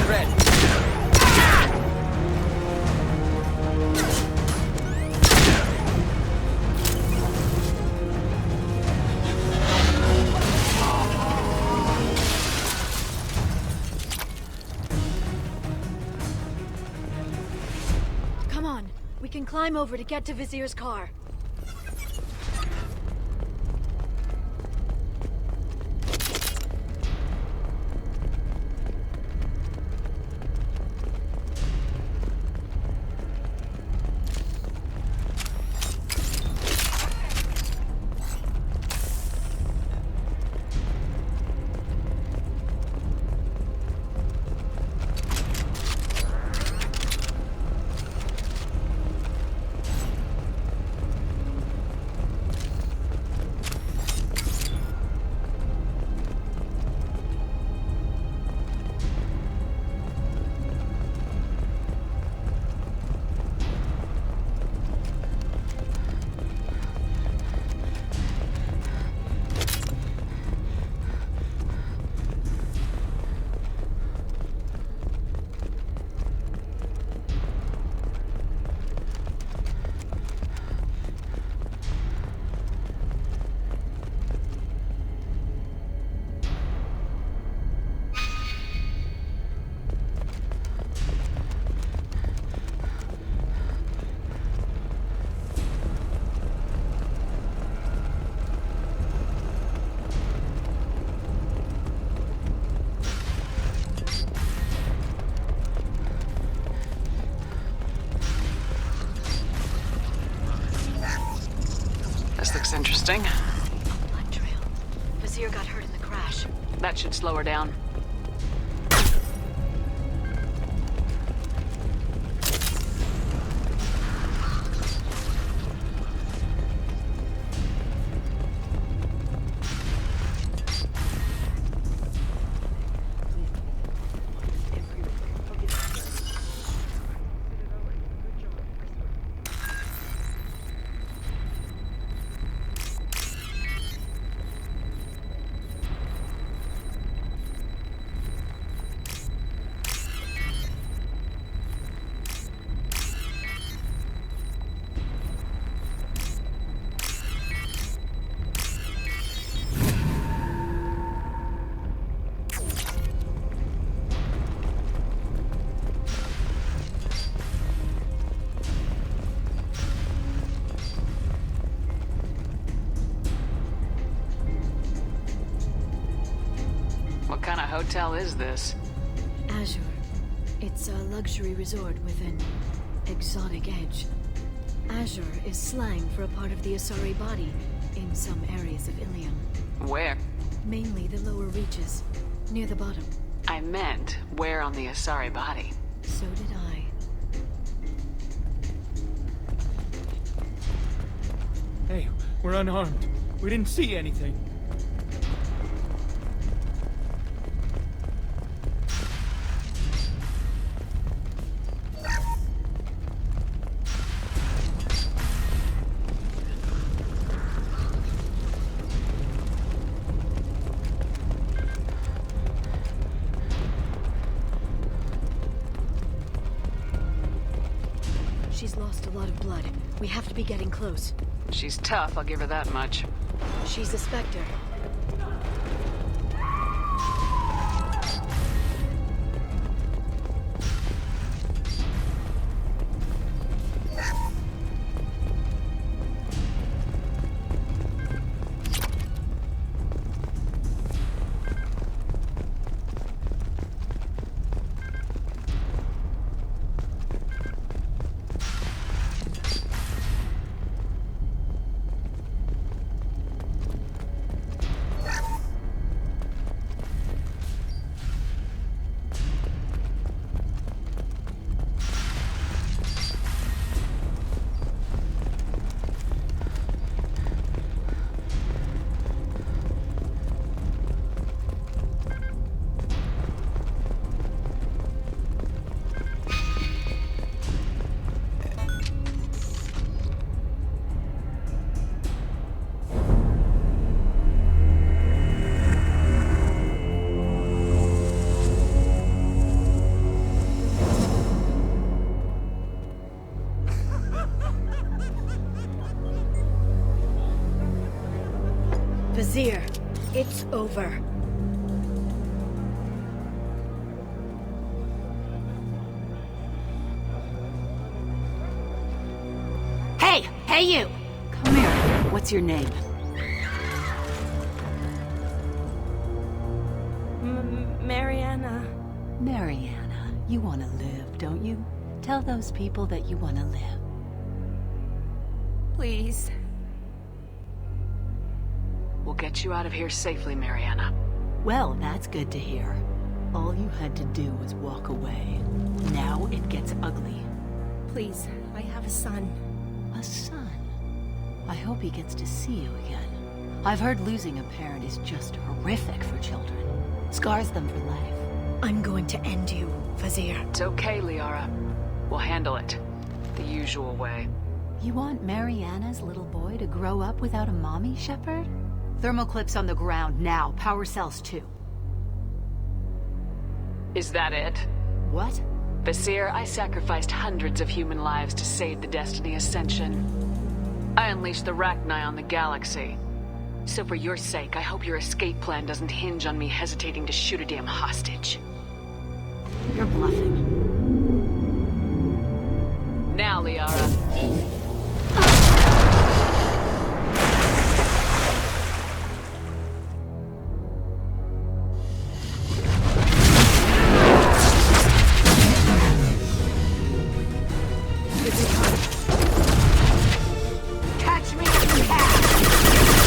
Red. Come on, we can climb over to get to Vizier's car. Interesting. Blood trail. Vizier got hurt in the crash. That should slow her down. What kind of hotel is this? Azure. It's a luxury resort with an exotic edge. Azure is slang for a part of the Asari body in some areas of Illium. Where? Mainly the lower reaches, near the bottom. I meant, where on the Asari body? So did I. Hey, we're unarmed. We didn't see anything. She's lost a lot of blood. We have to be getting close. She's tough, I'll give her that much. She's a Spectre. Vizier, it's over. Hey! Hey, you! Come here. What's your name? Mariana. Mariana. You want to live, don't you? Tell those people that you want to live. Please. We'll get you out of here safely, Mariana. Well, that's good to hear. All you had to do was walk away. Now it gets ugly. Please, I have a son. A son? I hope he gets to see you again. I've heard losing a parent is just horrific for children. Scars them for life. I'm going to end you, Vizier. It's okay, Liara. We'll handle it. The usual way. You want Mariana's little boy to grow up without a mommy, Shepard? Thermal clips on the ground now. Power cells too. Is that it? What? Vizier, I sacrificed hundreds of human lives to save the Destiny Ascension. I unleashed the Rachni on the galaxy. So for your sake, I hope your escape plan doesn't hinge on me hesitating to shoot a damn hostage. You're bluffing. Now, Liara. Catch me if you can!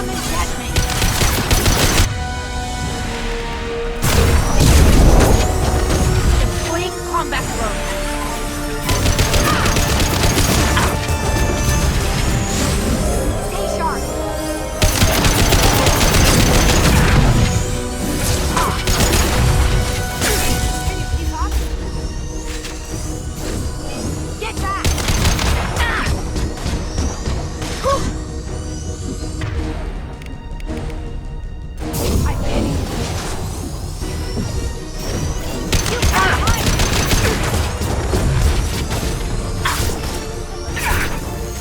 Come and get me! Deploying combat drone. Stay sharp. Can you keep up? Get back! I did it. You can't hide. You can't hide.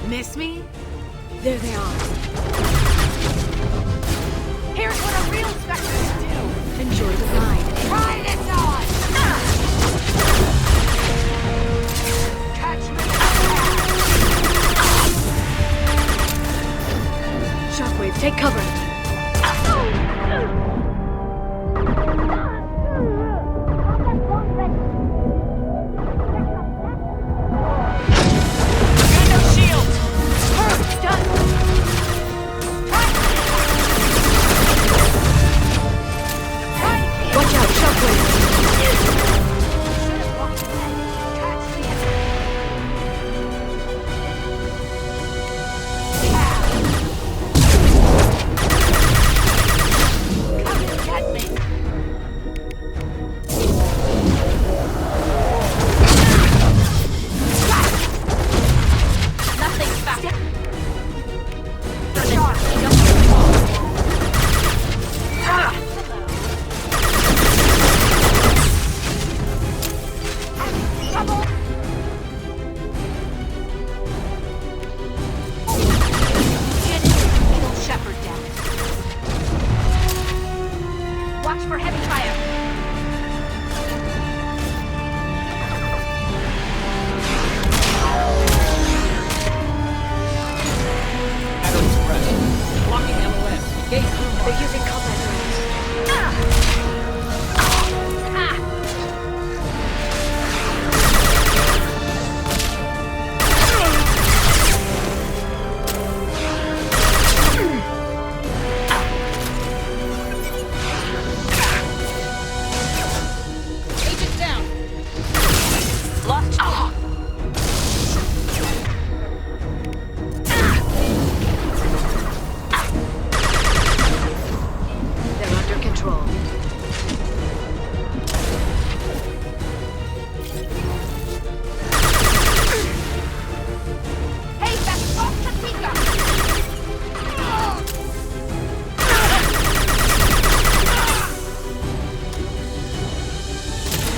Miss me? There they are. Here's what a real specters do. Enjoy the ride. Try this on. Catch me. Shockwave, take cover. Watch out, Shockwave! Watch for heavy fire. Battery suppressed. Blocking LOS. Gate through. They're using combat drones. Agent down. Lost. They're under control. Hey, that's off the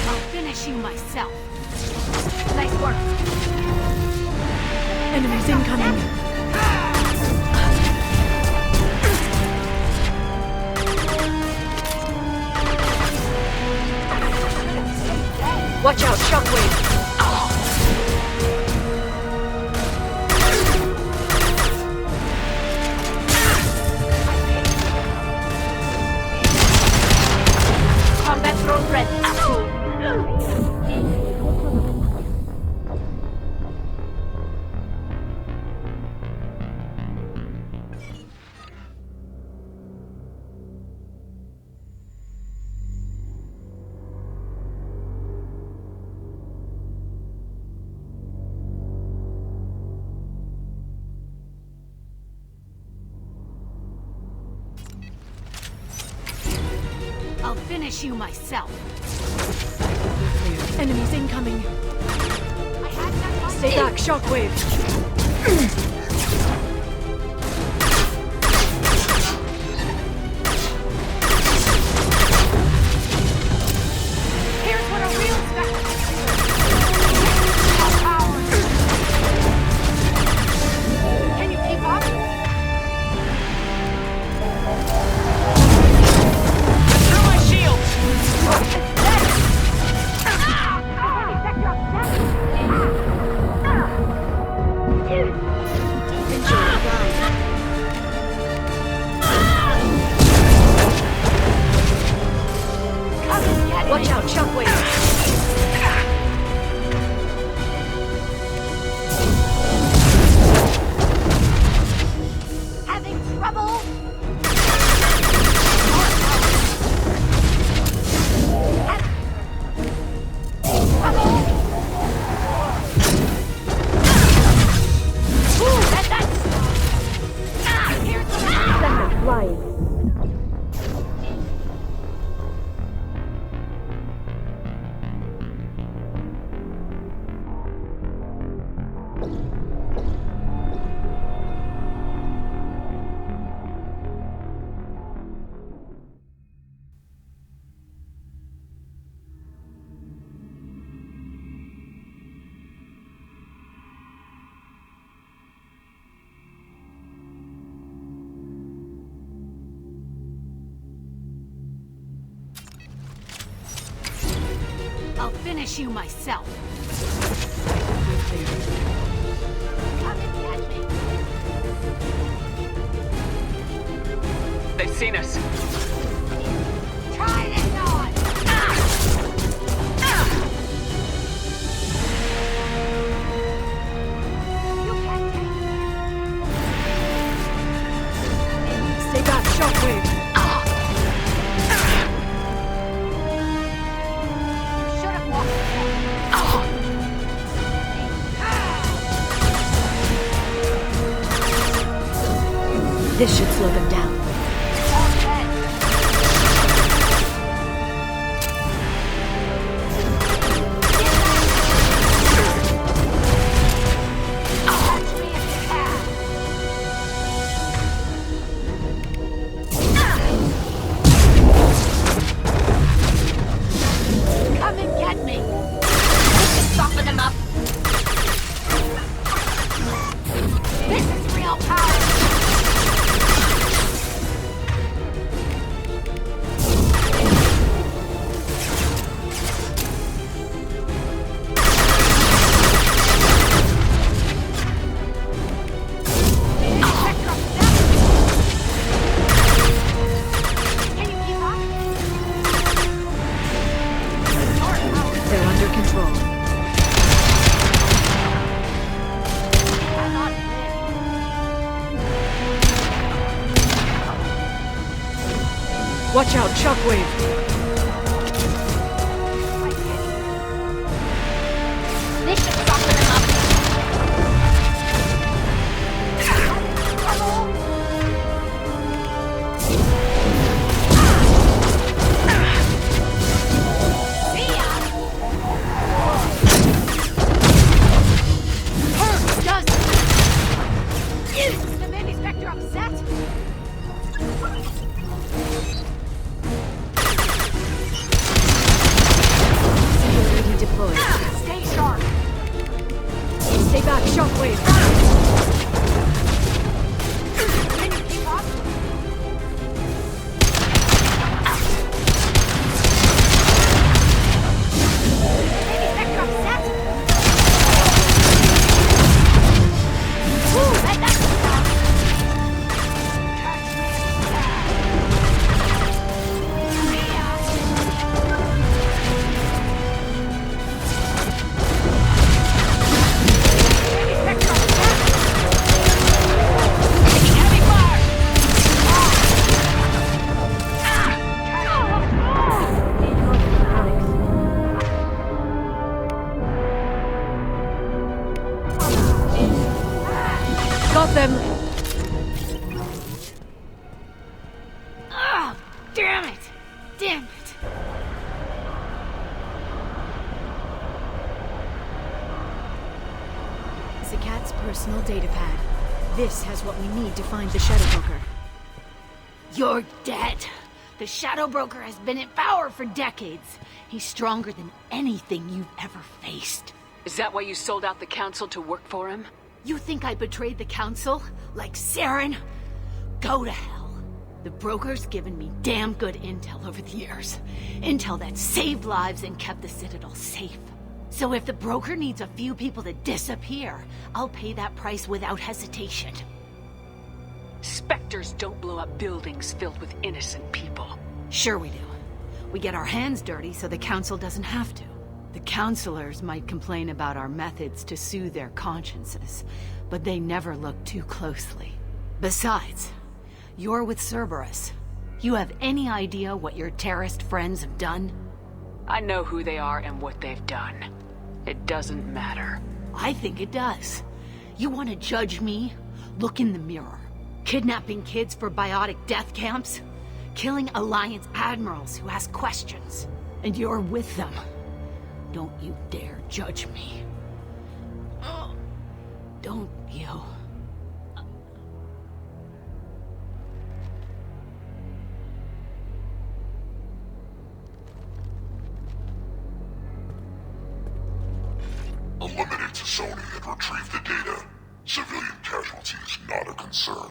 I'll finish you myself. Nice work. Enemies incoming. Watch out, shockwave! Combat drone ready. I'll finish you myself. Enemies incoming. Stay back, shockwave. Here's what a real power. Can you keep up? Through my shield! Watch out, shockwave! Having trouble? Flying. I'll finish you myself. Come and catch me. They've seen us. Try this on. You can't take it. Stay back, shockwave. This should slow them down. Come and get me. Soften them up. This is real power. They're under control. Watch out, shockwave! This should soften them up. See ya! Does is the manufacturer upset? personal data pad. This has what we need to find the Shadow Broker. You're dead. The Shadow Broker has been in power for decades. He's stronger than anything you've ever faced. Is that why you sold out the Council to work for him? You think I betrayed the Council? Like Saren? Go to hell. The Broker's given me damn good intel over the years. Intel that saved lives and kept the Citadel safe. So if the Broker needs a few people to disappear, I'll pay that price without hesitation. Spectres don't blow up buildings filled with innocent people. Sure we do. We get our hands dirty so the Council doesn't have to. The Councilors might complain about our methods to soothe their consciences, but they never look too closely. Besides, you're with Cerberus. You have any idea what your terrorist friends have done? I know who they are and what they've done. It doesn't matter. I think it does. You want to judge me? Look in the mirror. Kidnapping kids for biotic death camps? Killing Alliance admirals who ask questions. And you're with them. Don't you dare judge me. Don't you? Eliminate Sony and retrieve the data. Civilian casualties not a concern.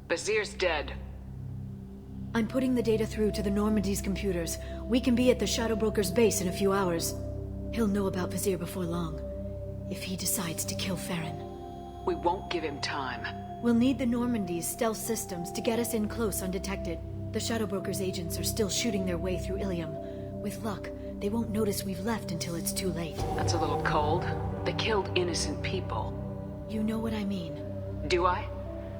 Bazir's dead. I'm putting the data through to the Normandy's computers. We can be at the Shadow Broker's base in a few hours. He'll know about Vizir before long. If he decides to kill Farron. We won't give him time. We'll need the Normandy's stealth systems to get us in close undetected. The Shadow Broker's agents are still shooting their way through Illium. With luck, they won't notice we've left until it's too late. That's a little cold. They killed innocent people. You know what I mean. Do I?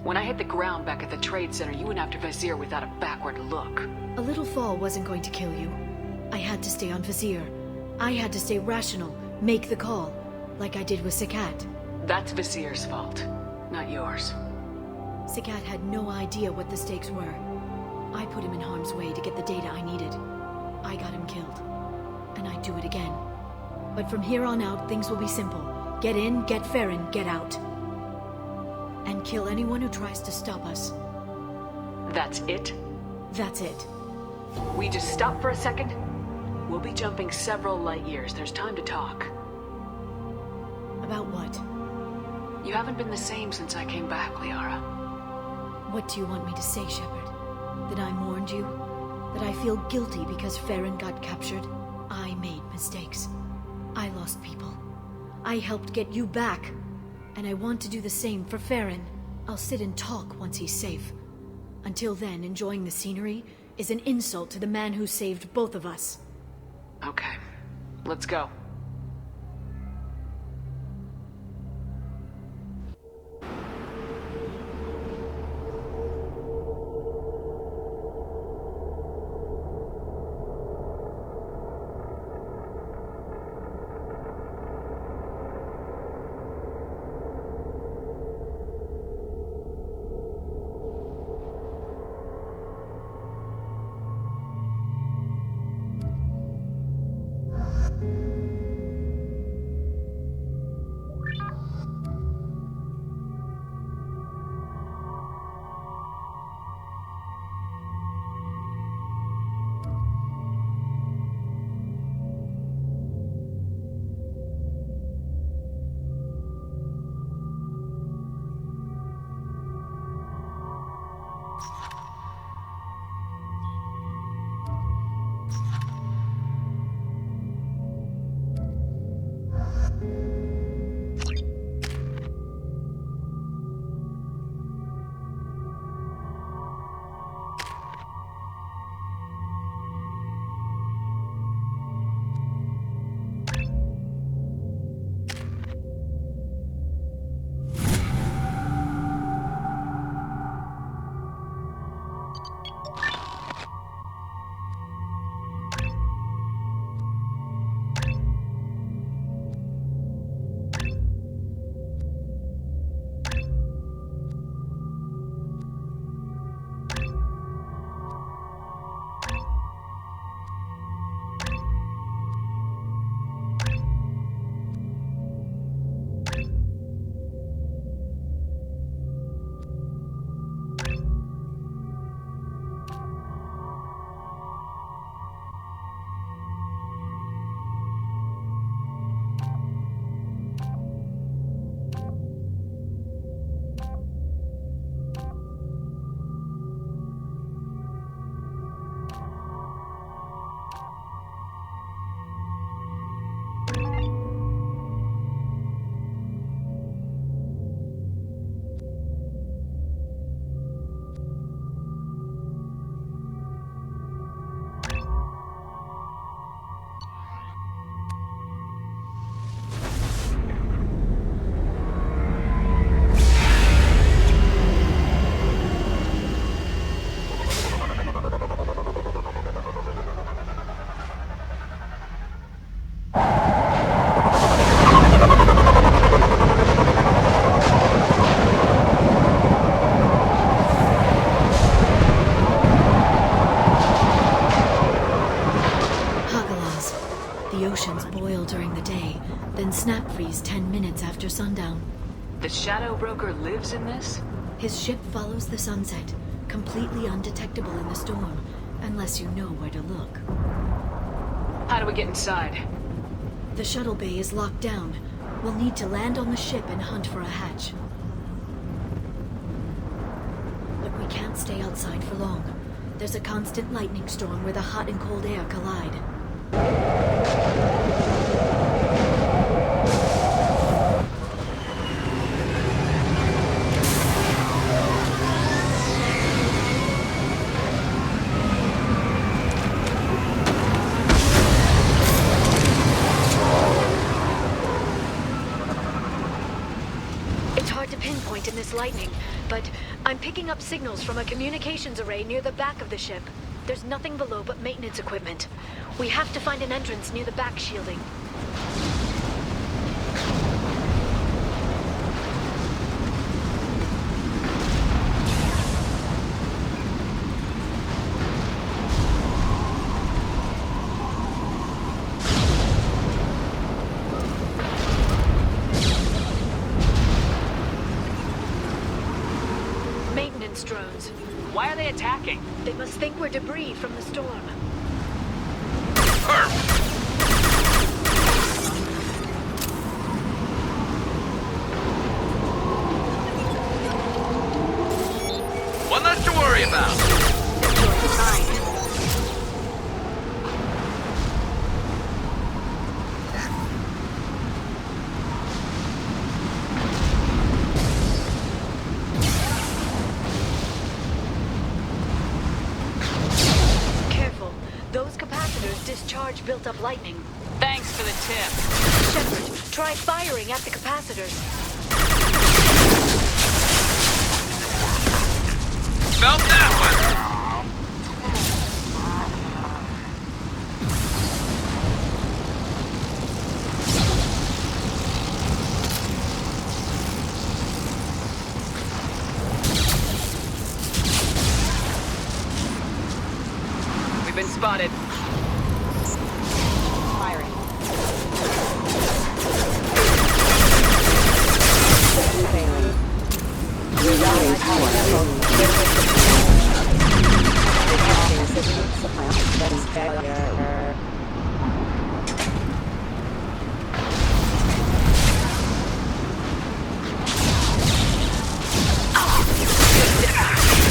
When I hit the ground back at the trade center, you went after Vizir without a backward look. A little fall wasn't going to kill you. I had to stay on Vizir. I had to stay rational, make the call, like I did with Sakat. That's Vizir's fault, not yours. Sakat had no idea what the stakes were. I put him in harm's way to get the data I needed. I got him killed. And I'd do it again. But from here on out, things will be simple. Get in, get Farron, get out. And kill anyone who tries to stop us. That's it? That's it. We just stop for a second? We'll be jumping several light years. There's time to talk. About what? You haven't been the same since I came back, Liara. What do you want me to say, Shepard? That I mourned you? That I feel guilty because Farron got captured? I made mistakes. I lost people. I helped get you back. And I want to do the same for Farron. I'll sit and talk once he's safe. Until then, enjoying the scenery is an insult to the man who saved both of us. Okay. Let's go. sundown. The Shadow Broker lives in this? His ship follows the sunset, completely undetectable in the storm, unless you know where to look. How do we get inside? The shuttle bay is locked down. We'll need to land on the ship and hunt for a hatch. But we can't stay outside for long. There's a constant lightning storm where the hot and cold air collide. It's hard to pinpoint in this lightning, but I'm picking up signals from a communications array near the back of the ship. There's nothing below but maintenance equipment. We have to find an entrance near the back shielding. Maintenance drones. Why are they attacking? They must think we're debris from the storm. One less to worry about. Careful. Those capacitors discharge built-up lightning. Thanks for the tip. Shepard, try firing at the capacitors. Felt that one. We've been spotted. Firing. Rerouting power. Detecting signal supply. Steady failure.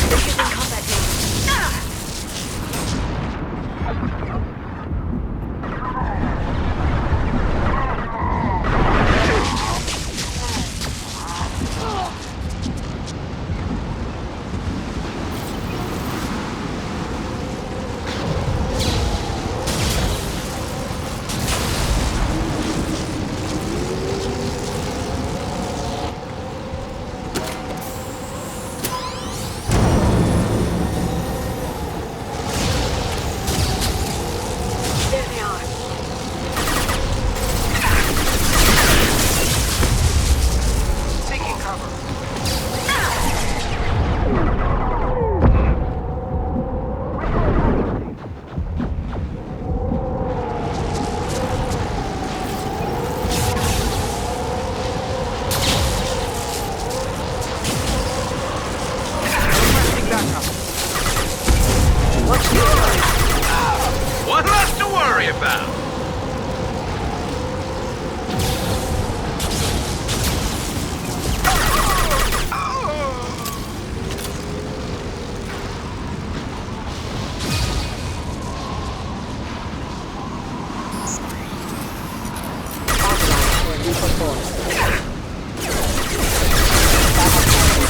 The ship in combat now. There they are. Taking cover. One less to worry about.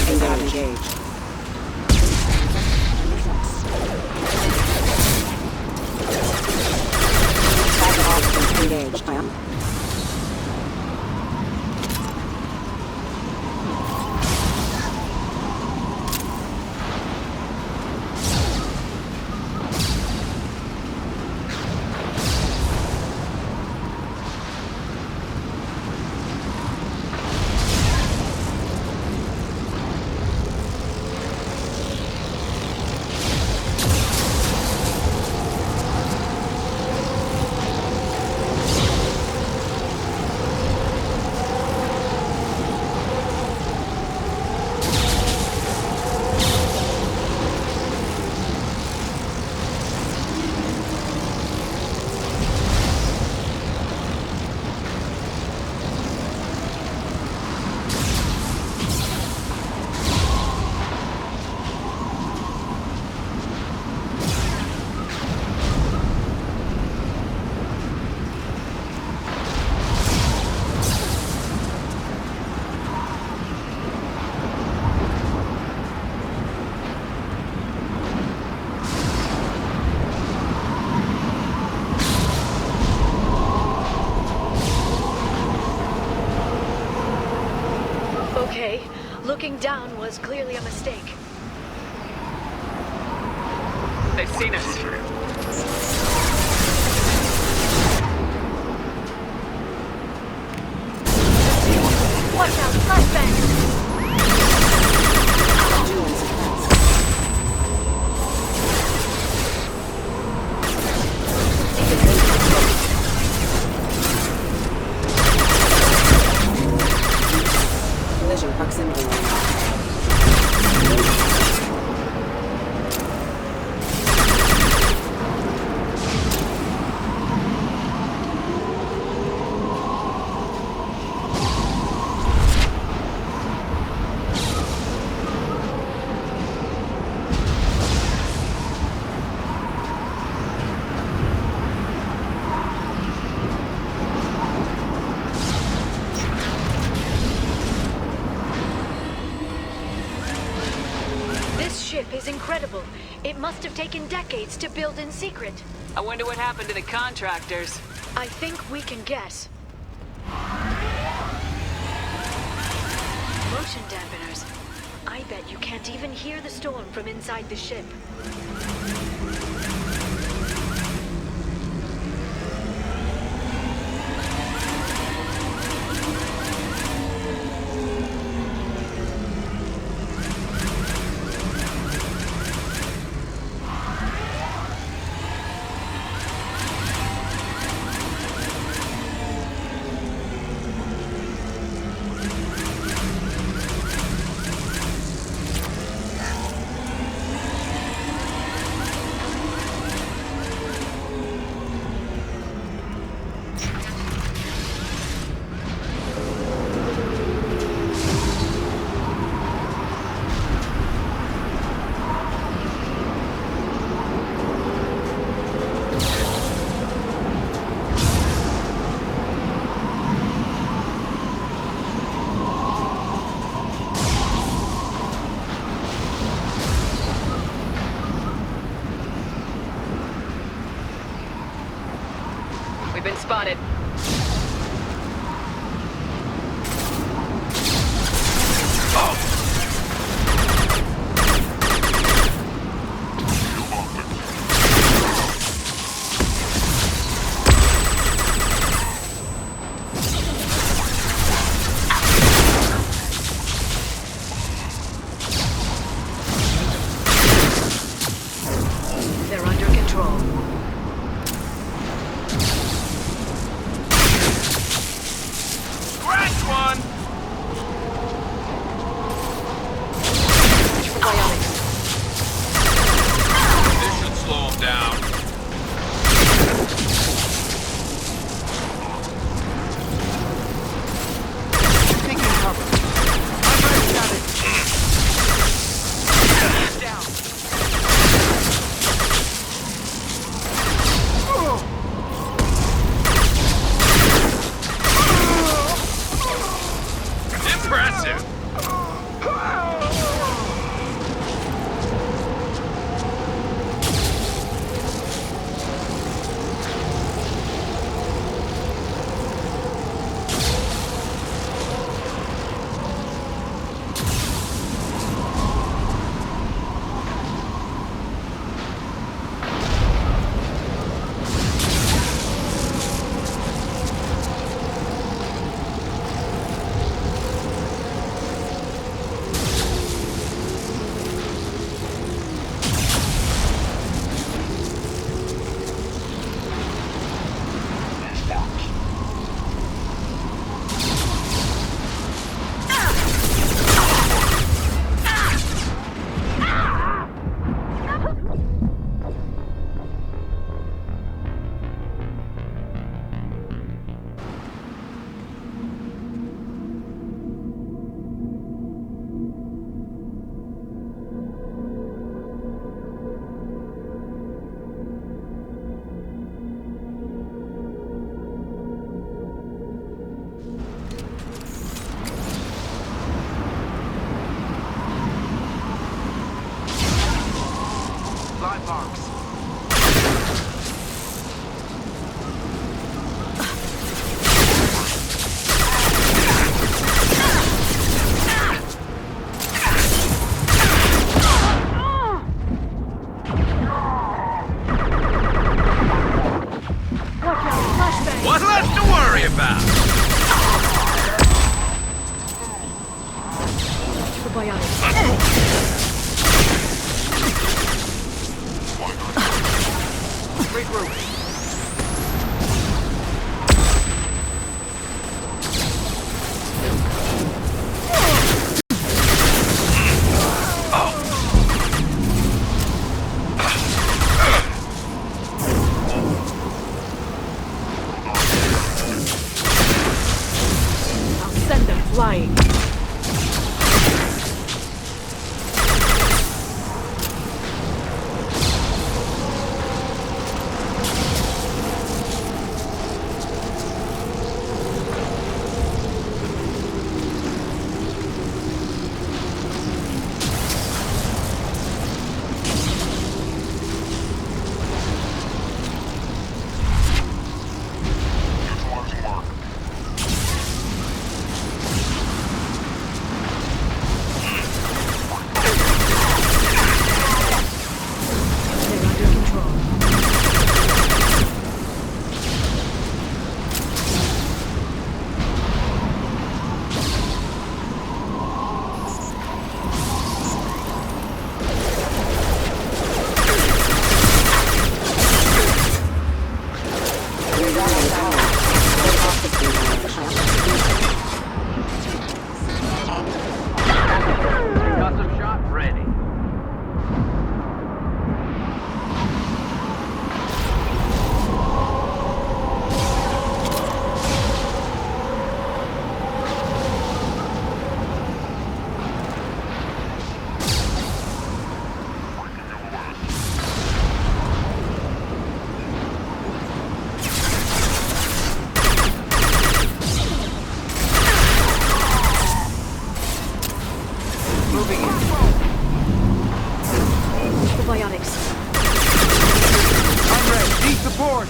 Engaged. Looking down was clearly a mistake. They've seen us. Watch out, flashbang! Collision proximity. Is incredible. It must have taken decades to build in secret. I wonder what happened to the contractors. I think we can guess. Motion dampeners. I bet you can't even hear the storm from inside the ship. We've been spotted. They're under control. One! This should slow him down. Taking cover. I'm ready, got it. He's down. worry about. The biotics. Regroup. I'll send them flying. Concussive shot ready. Moving in. The biotics. I'm ready. Need support.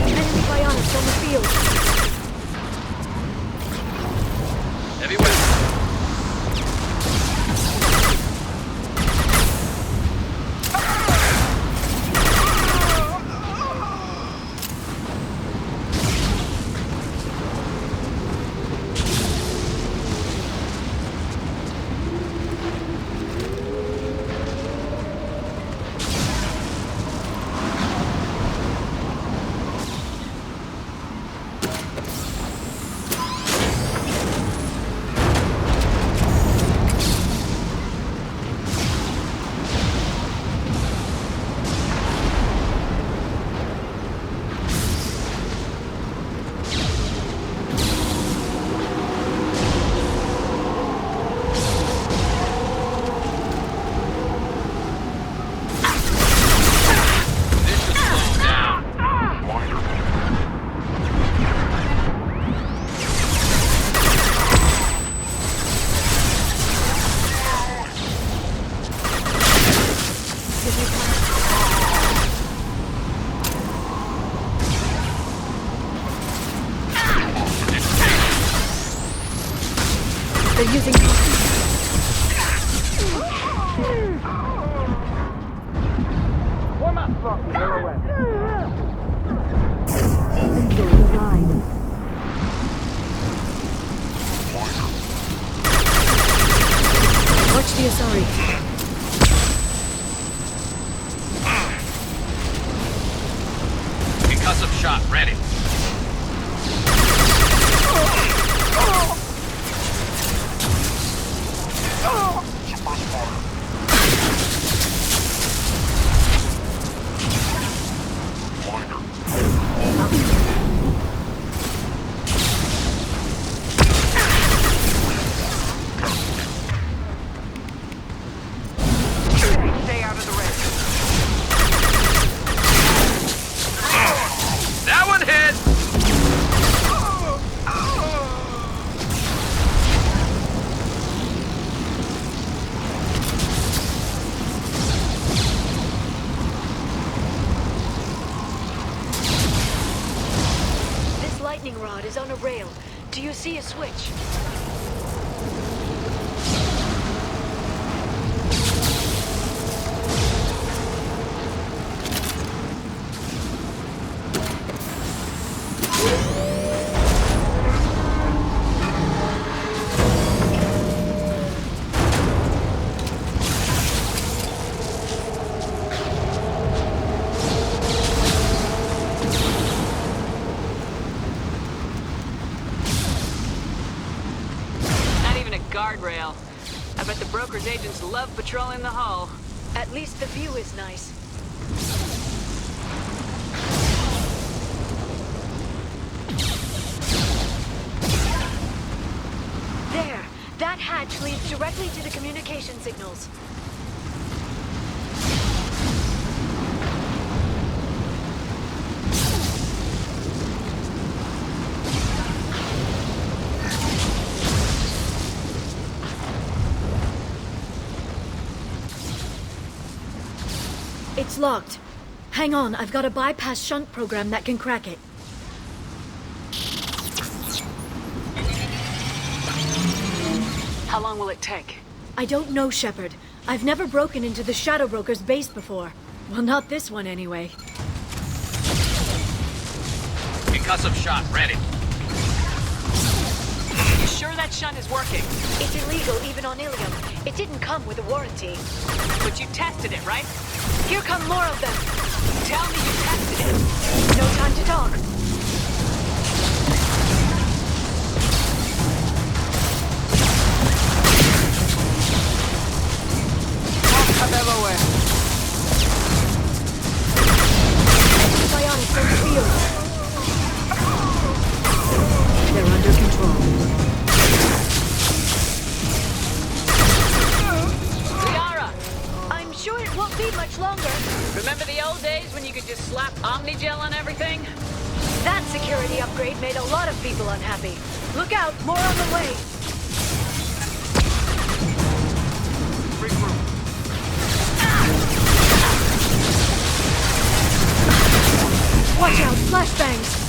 Enemy biotics on the field. Heavy weapon. They're using. Warm up, fuck. Watch the Asari. Concussive shot ready. Stay out of the red. That one hit! This lightning rod is on a rail. Do you see a switch? guardrail. I bet the broker's agents love patrolling the hull. At least the view is nice. There! That hatch leads directly to the communication signals. It's locked. Hang on, I've got a bypass shunt program that can crack it. How long will it take? I don't know, Shepard. I've never broken into the Shadow Broker's base before. Well, not this one anyway. Concussive shot ready. You sure that shunt is working? It's illegal even on Illium. It didn't come with a warranty. But you tested it, right? Here come more of them. Tell me you tested it. No time to talk. Antibiotics on the field. They're under control. Liara! I'm sure it won't be much longer. Remember the old days when you could just slap Omnigel on everything? That security upgrade made a lot of people unhappy. Look out, more on the way. Watch out, flashbangs!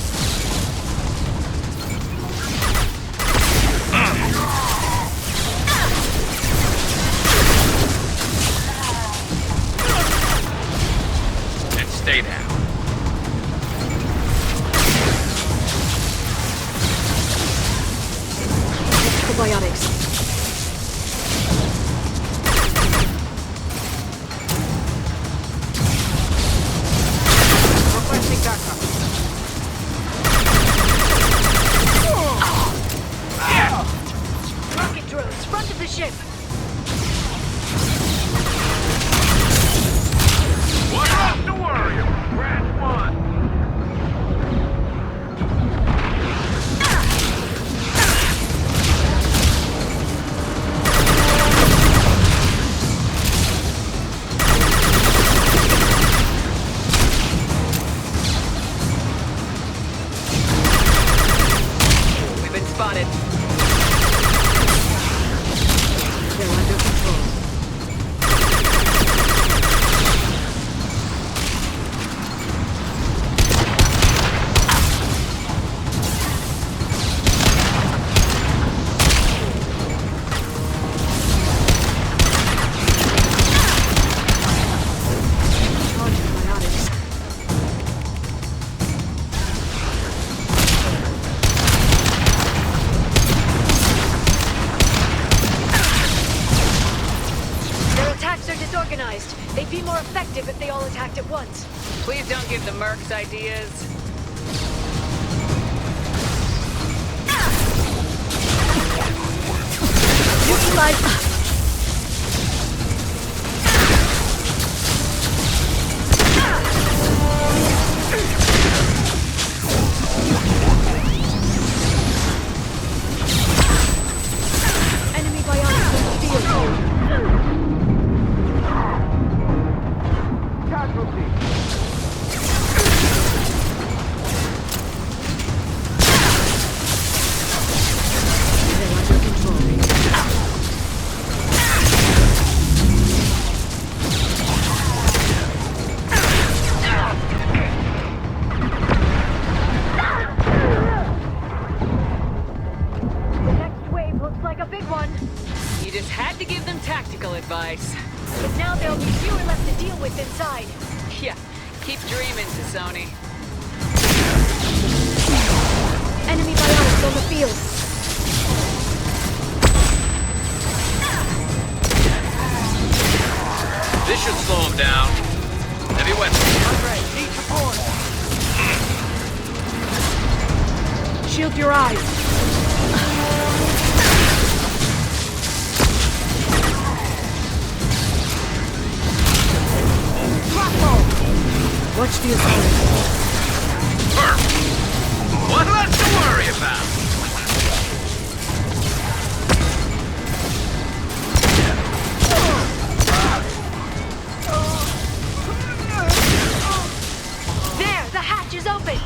And stay down. Antibiotics. Requesting backup. Rocket drones, front of the ship. What up to worry? Brand one. We've been spotted. They're under control. Antibiotics. Their attacks are disorganized. They'd be more effective if they all attacked at once. Please don't give the mercs ideas. Neutralize. Enemy bionics on the field. They're under control. The next wave looks like a big one. You just had to give them tactical advice. But now there'll be fewer left to deal with inside. Yeah, keep dreaming, Sony. Enemy bionics on the field. This should slow him down. Heavy weapons. Need support. Shield your eyes. Watch the authorities. What left to worry about? There! The hatch is open!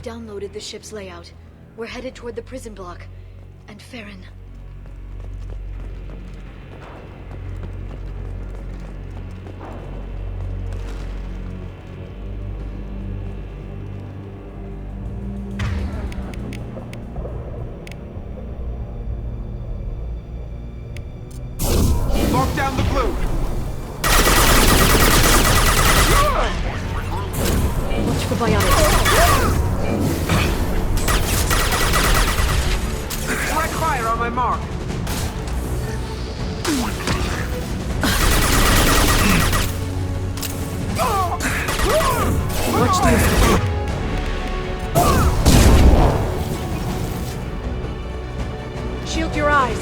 downloaded the ship's layout. We're headed toward the prison block. And Farron. Lock down the blue! Watch for biotics. Direct fire on my mark! Watch this. Shield your eyes.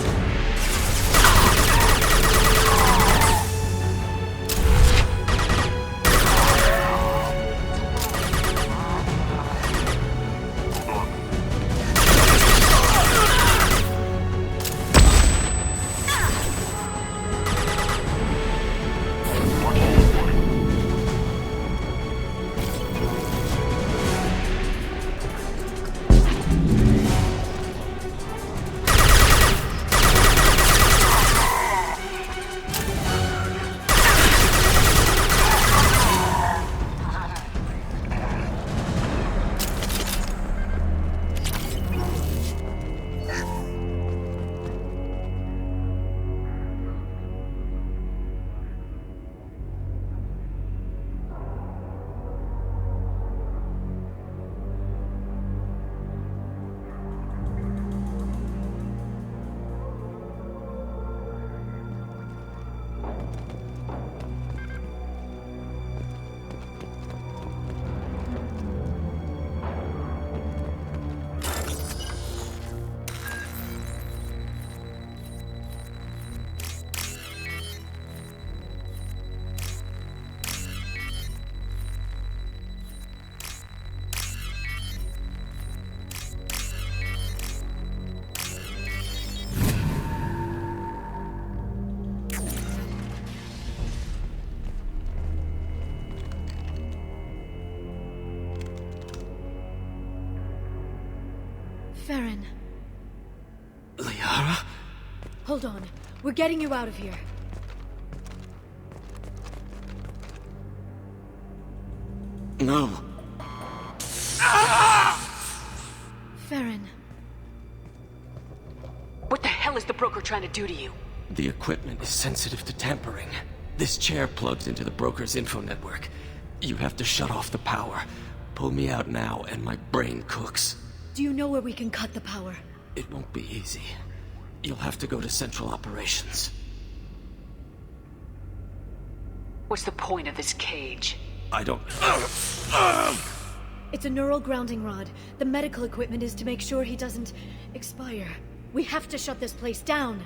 Farron. Liara? Hold on. We're getting you out of here. No. Farron. What the hell is the broker trying to do to you? The equipment is sensitive to tampering. This chair plugs into the broker's info network. You have to shut off the power. Pull me out now and my brain cooks. Do you know where we can cut the power? It won't be easy. You'll have to go to Central Operations. What's the point of this cage? I don't... It's a neural grounding rod. The medical equipment is to make sure he doesn't expire. We have to shut this place down.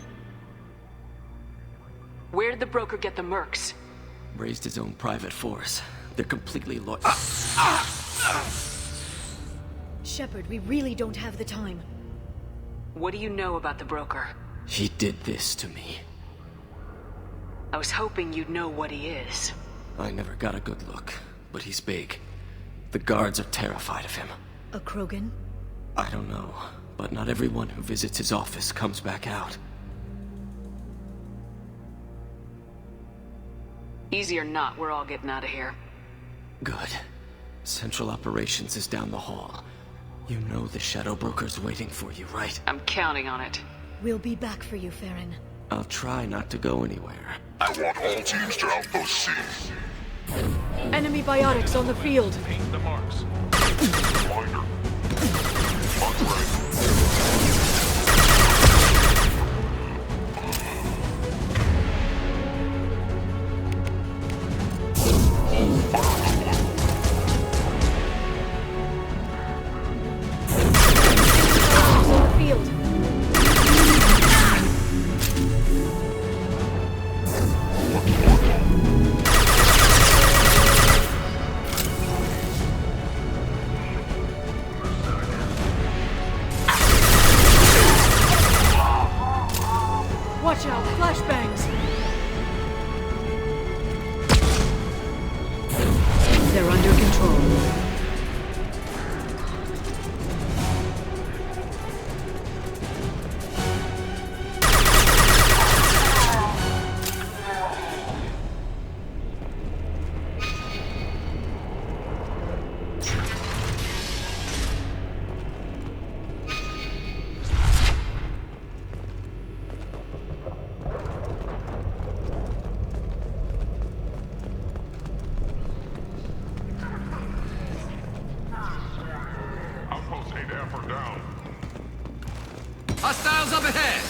Where did the broker get the mercs? Raised his own private force. They're completely Shepard, we really don't have the time. What do you know about the broker? He did this to me. I was hoping you'd know what he is. I never got a good look, but he's big. The guards are terrified of him. A Krogan? I don't know, but not everyone who visits his office comes back out. Easy or not, we're all getting out of here. Good. Central Operations is down the hall. You know the Shadow Broker's waiting for you, right? I'm counting on it. We'll be back for you, Farron. I'll try not to go anywhere. I want all teams to Outpost C. Enemy biotics on the field. Paint the marks. Reminder. Mark right. Outpost 8F are down. Hostiles up ahead!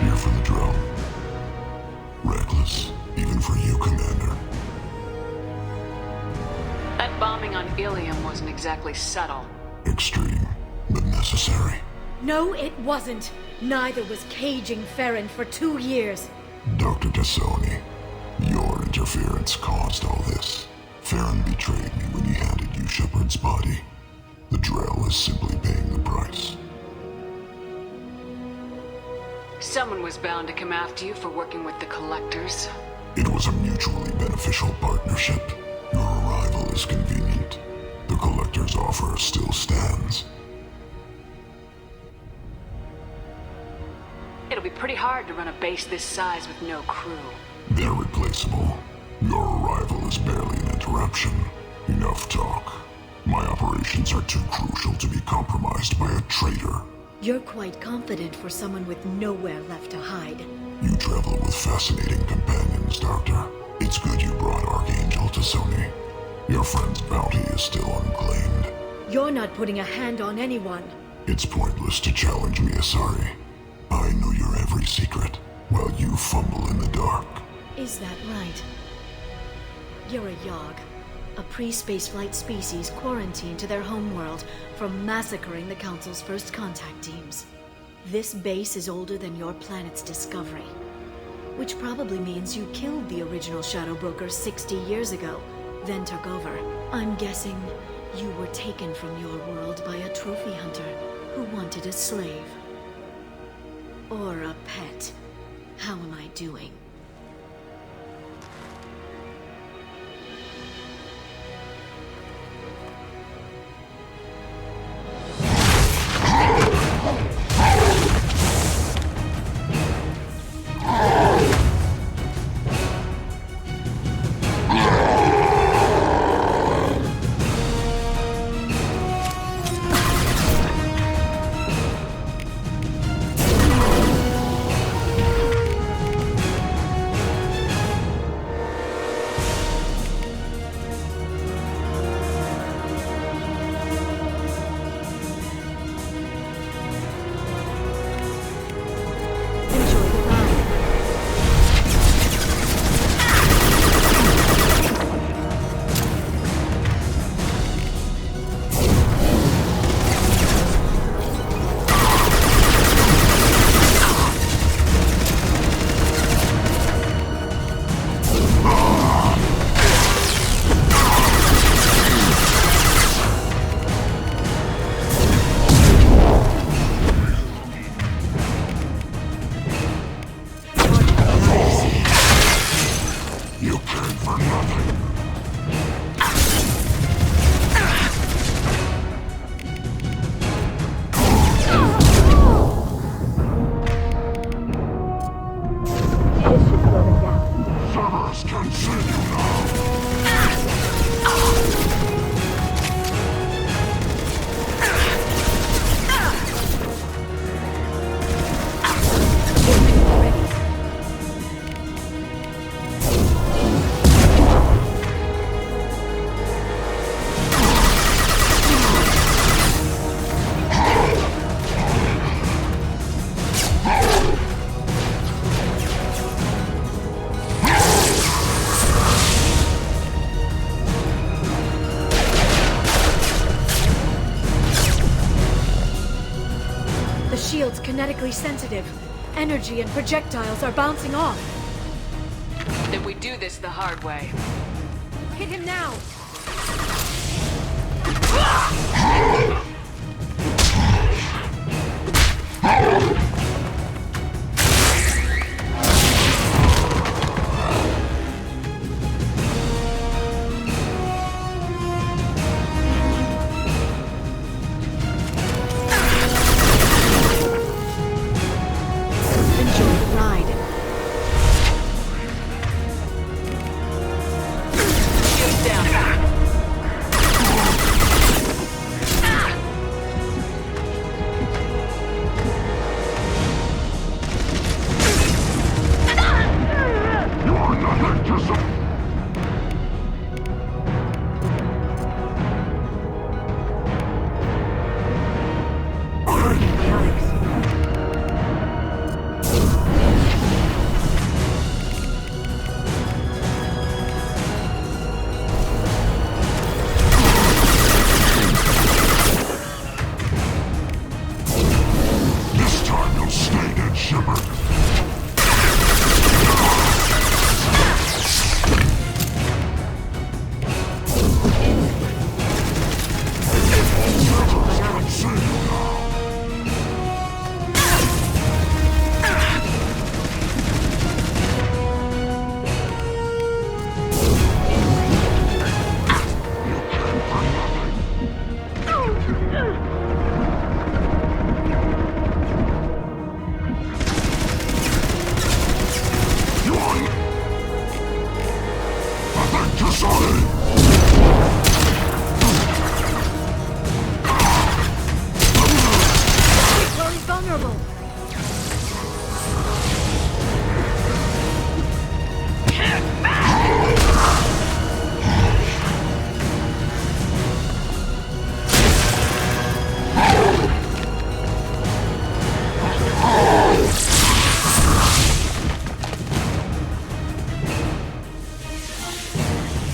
Here for the drone. Reckless, even for you, Commander. That bombing on Illium wasn't exactly subtle. Extreme, but necessary. No, it wasn't. Neither was caging Farron for 2 years. Dr. Tassoni, your interference caused all this. Farron betrayed me when he handed you Shepard's body. The Drell is simply paying the price. Someone was bound to come after you for working with the Collectors. It was a mutually beneficial partnership. Your arrival is convenient. The Collector's offer still stands. It'll be pretty hard to run a base this size with no crew. They're replaceable. Your arrival is barely an interruption. Enough talk. My operations are too crucial to be compromised by a traitor. You're quite confident for someone with nowhere left to hide. You travel with fascinating companions, Doctor. It's good you brought Archangel to Sony. Your friend's bounty is still unclaimed. You're not putting a hand on anyone. It's pointless to challenge me, Asari. I know your every secret, while you fumble in the dark. Is that right? You're a Yogg, a pre-spaceflight species quarantined to their homeworld from massacring the Council's first contact teams. This base is older than your planet's discovery, which probably means you killed the original Shadow Broker 60 years ago, then took over. I'm guessing you were taken from your world by a trophy hunter who wanted a slave. Or a pet. How am I doing? shield's kinetically sensitive. Energy and projectiles are bouncing off. Then we do this the hard way. Hit him now!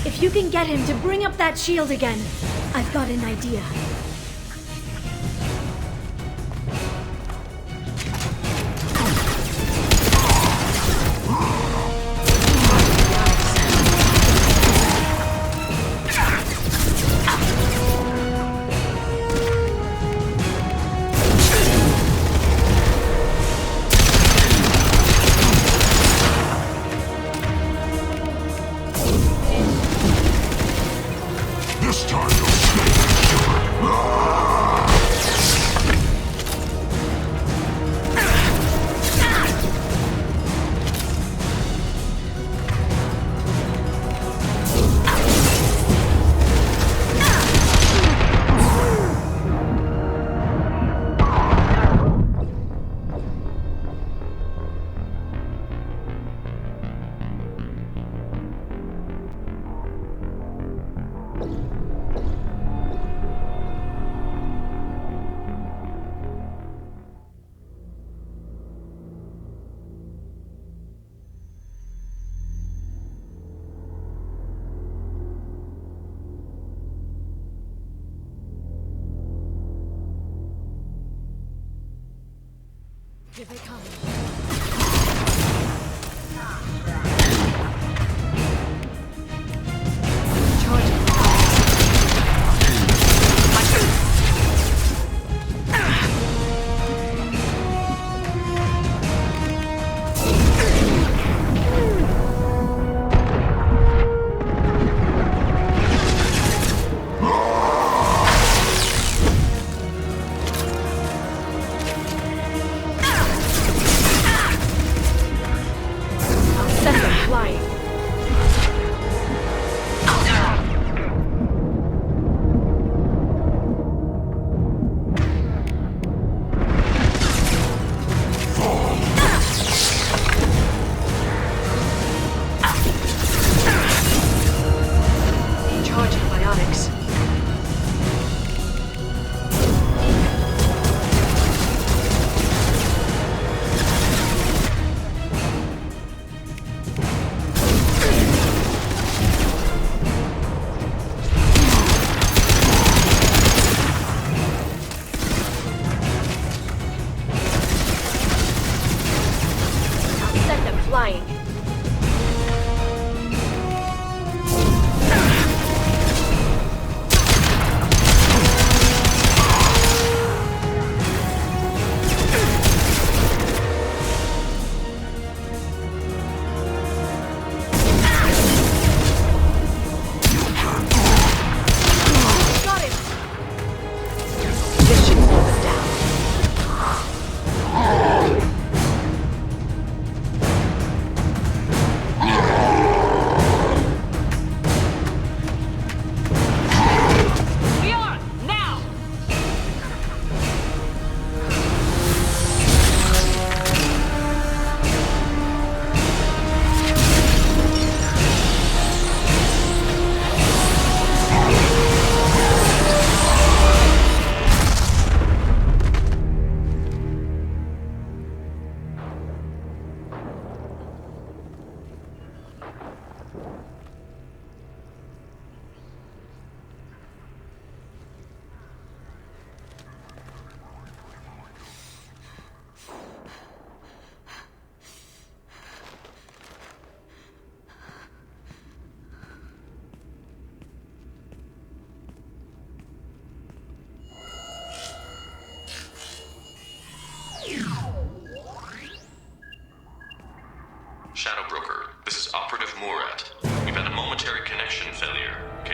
If you can get him to bring up that shield again, I've got an idea. Here they come.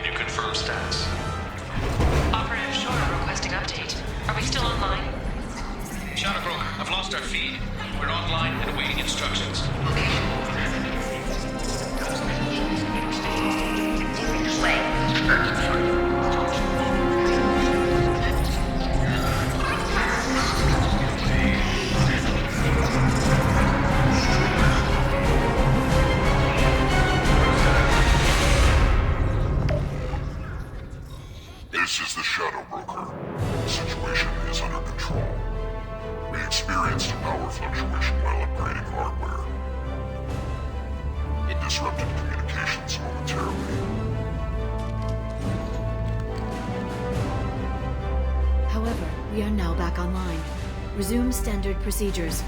Can you confirm status? Operative Shore requesting update. Are we still online? Shadow Broker, I've lost our feed. We're online and awaiting instructions. This is the Shadow Broker. The situation is under control. We experienced a power fluctuation while upgrading hardware. It disrupted communications momentarily. However, we are now back online. Resume standard procedures.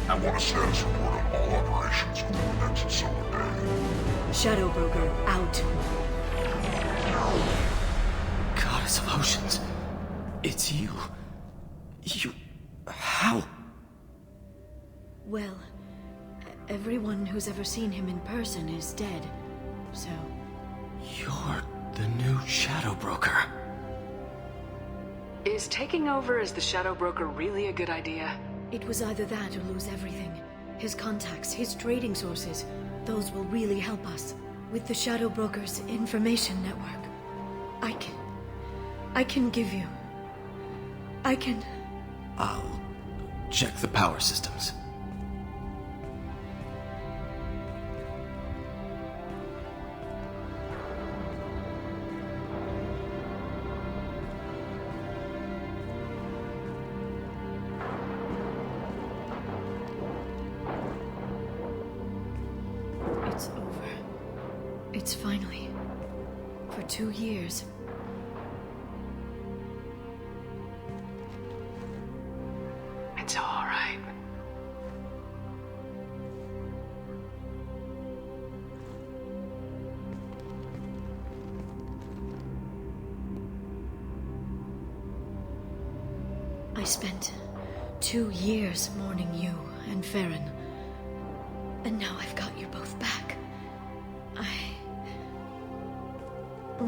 I want a status report on all operations within the next solar day. Shadow Broker, out. Goddess of Oceans. It's you. How? Well, everyone who's ever seen him in person is dead, so... You're the new Shadow Broker. Is taking over as the Shadow Broker really a good idea? It was either that or lose everything. His contacts, his trading sources, those will really help us. With the Shadow Broker's information network, I can give you... I'll check the power systems. It's over. It's finally... For 2 years. It's all right. I spent 2 years mourning you and Farron. And now I've got you both back.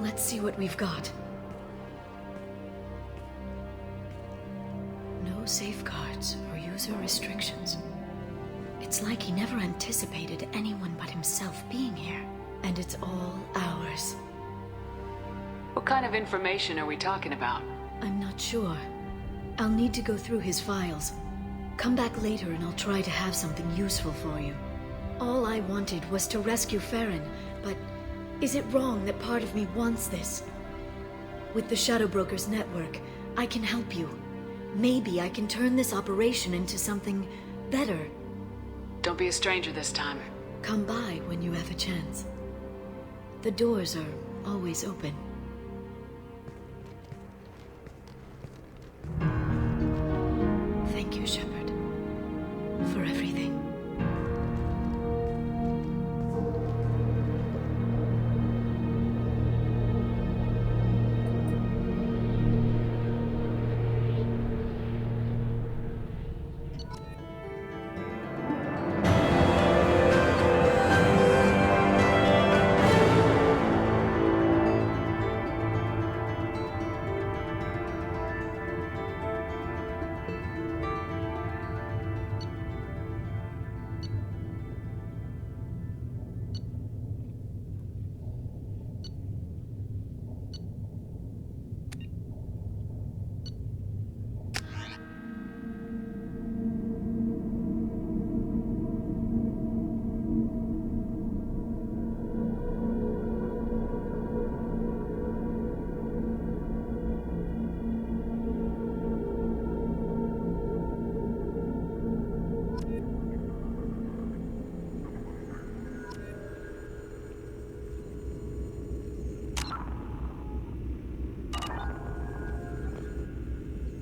Let's see what we've got. No safeguards or user restrictions. It's like he never anticipated anyone but himself being here. And it's all ours. What kind of information are we talking about? I'm not sure. I'll need to go through his files. Come back later and I'll try to have something useful for you. All I wanted was to rescue Farron, but is it wrong that part of me wants this? With the Shadow Broker's network, I can help you. Maybe I can turn this operation into something better. Don't be a stranger this time. Come by when you have a chance. The doors are always open. Thank you, Shepard, for everything.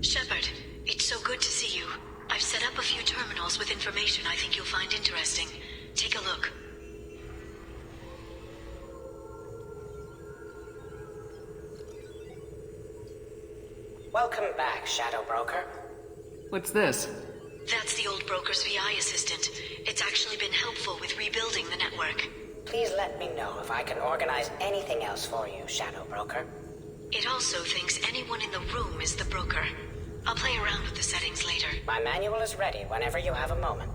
Shepard, it's so good to see you. I've set up a few terminals with information I think you'll find interesting. Take a look. Welcome back, Shadow Broker. What's this? That's the old broker's VI assistant. It's actually been helpful with rebuilding the network. Please let me know if I can organize anything else for you, Shadow Broker. It also thinks anyone in the room is the broker. I'll play around with the settings later. My manual is ready whenever you have a moment.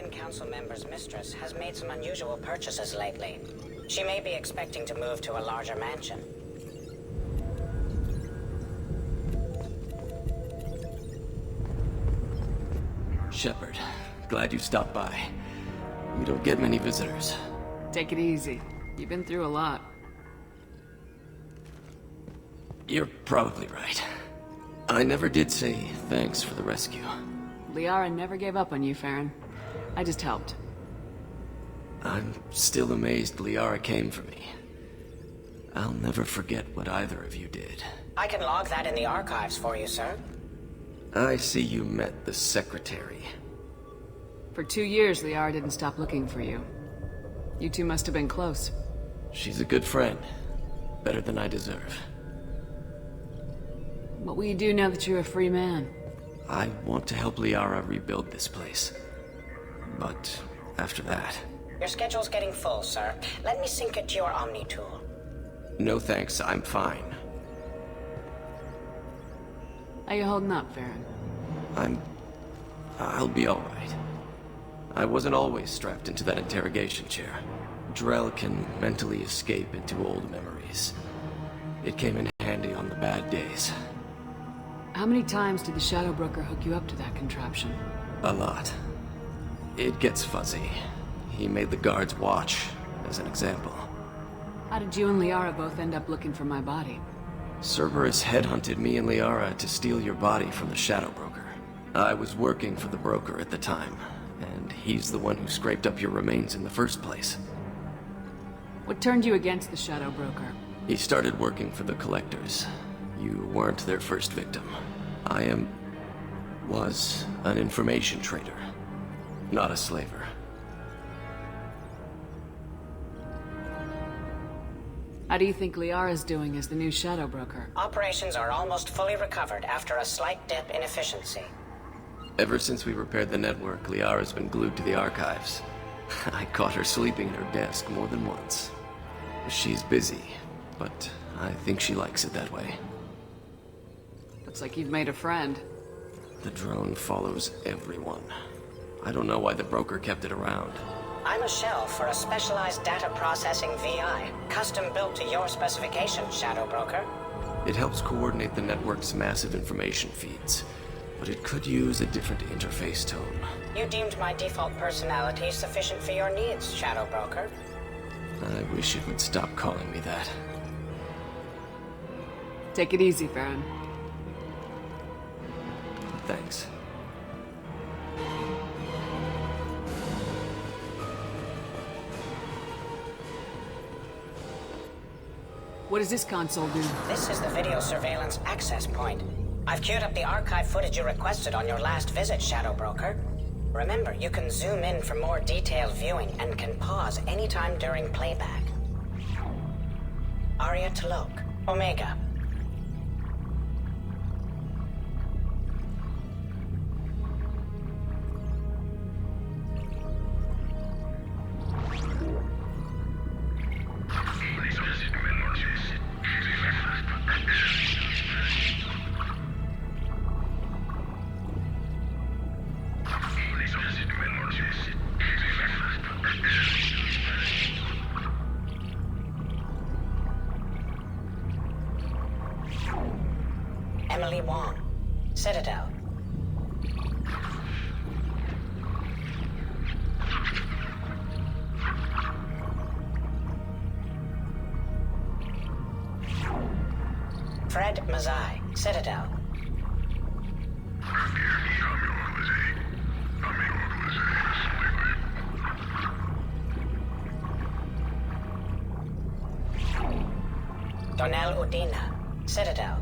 certain council member's mistress has made some unusual purchases lately. She may be expecting to move to a larger mansion. Shepard, glad you stopped by. We don't get many visitors. Take it easy. You've been through a lot. You're probably right. I never did say thanks for the rescue. Liara never gave up on you, Farron. I just helped. I'm still amazed Liara came for me. I'll never forget what either of you did. I can log that in the archives for you, sir. I see you met the secretary. For 2 years, Liara didn't stop looking for you. You two must have been close. She's a good friend. Better than I deserve. What will you do now that you're a free man? I want to help Liara rebuild this place. But after that... Your schedule's getting full, sir. Let me sync it to your Omni tool. No thanks, I'm fine. How you holding up, Farron? I'll be alright. I wasn't always strapped into that interrogation chair. Drell can mentally escape into old memories. It came in handy on the bad days. How many times did the Shadow Broker hook you up to that contraption? A lot. It gets fuzzy. He made the guards watch, as an example. How did you and Liara both end up looking for my body? Cerberus headhunted me and Liara to steal your body from the Shadow Broker. I was working for the broker at the time, and he's the one who scraped up your remains in the first place. What turned you against the Shadow Broker? He started working for the Collectors. You weren't their first victim. Was an information trader, not a slaver. How do you think Liara's doing as the new Shadow Broker? Operations are almost fully recovered after a slight dip in efficiency. Ever since we repaired the network, Liara's been glued to the archives. I caught her sleeping at her desk more than once. She's busy, but I think she likes it that way. Looks like you've made a friend. The drone follows everyone. I don't know why the broker kept it around. I'm a shell for a specialized data processing VI, custom built to your specifications, Shadow Broker. It helps coordinate the network's massive information feeds, but it could use a different interface tone. You deemed my default personality sufficient for your needs, Shadow Broker. I wish it would stop calling me that. Take it easy, Farron. Thanks. What does this console do? This is the video surveillance access point. I've queued up the archive footage you requested on your last visit, Shadow Broker. Remember, you can zoom in for more detailed viewing and can pause anytime during playback. Aria Talok, Omega. Emily Wong, Citadel. Fred Mazai, Citadel. Donnell Udina, Citadel.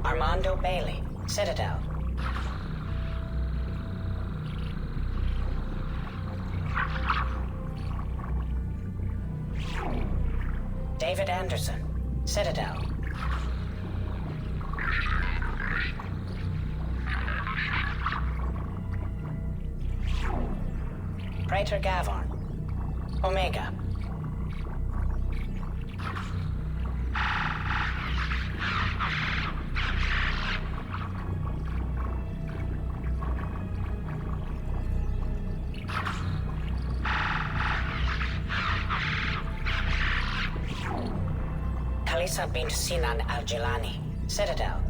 Armando Bailey, Citadel. David Anderson, Citadel. Praetor Gavorn, Omega. Raisa bint Sinan al-Jilani, Citadel.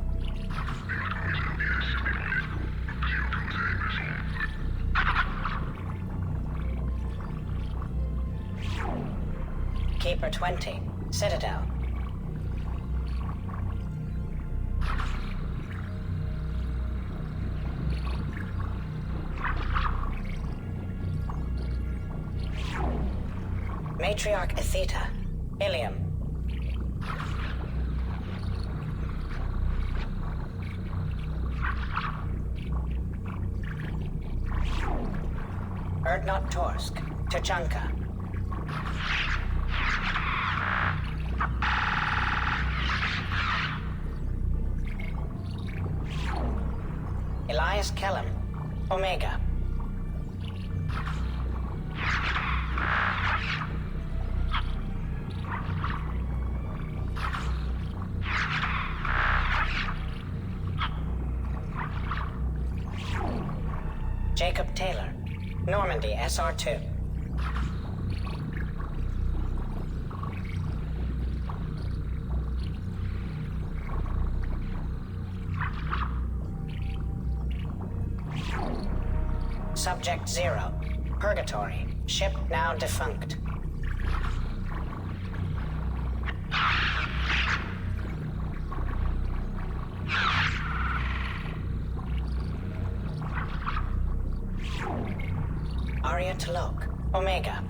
Keeper 20, Citadel. Matriarch Atheta, Illium. Erdnot Torsk, Tuchanka. Elias Kellum, Omega. Jacob Taylor, Normandy SR2. Subject 0, Purgatory, ship now defunct. Arya T'Loak, Omega.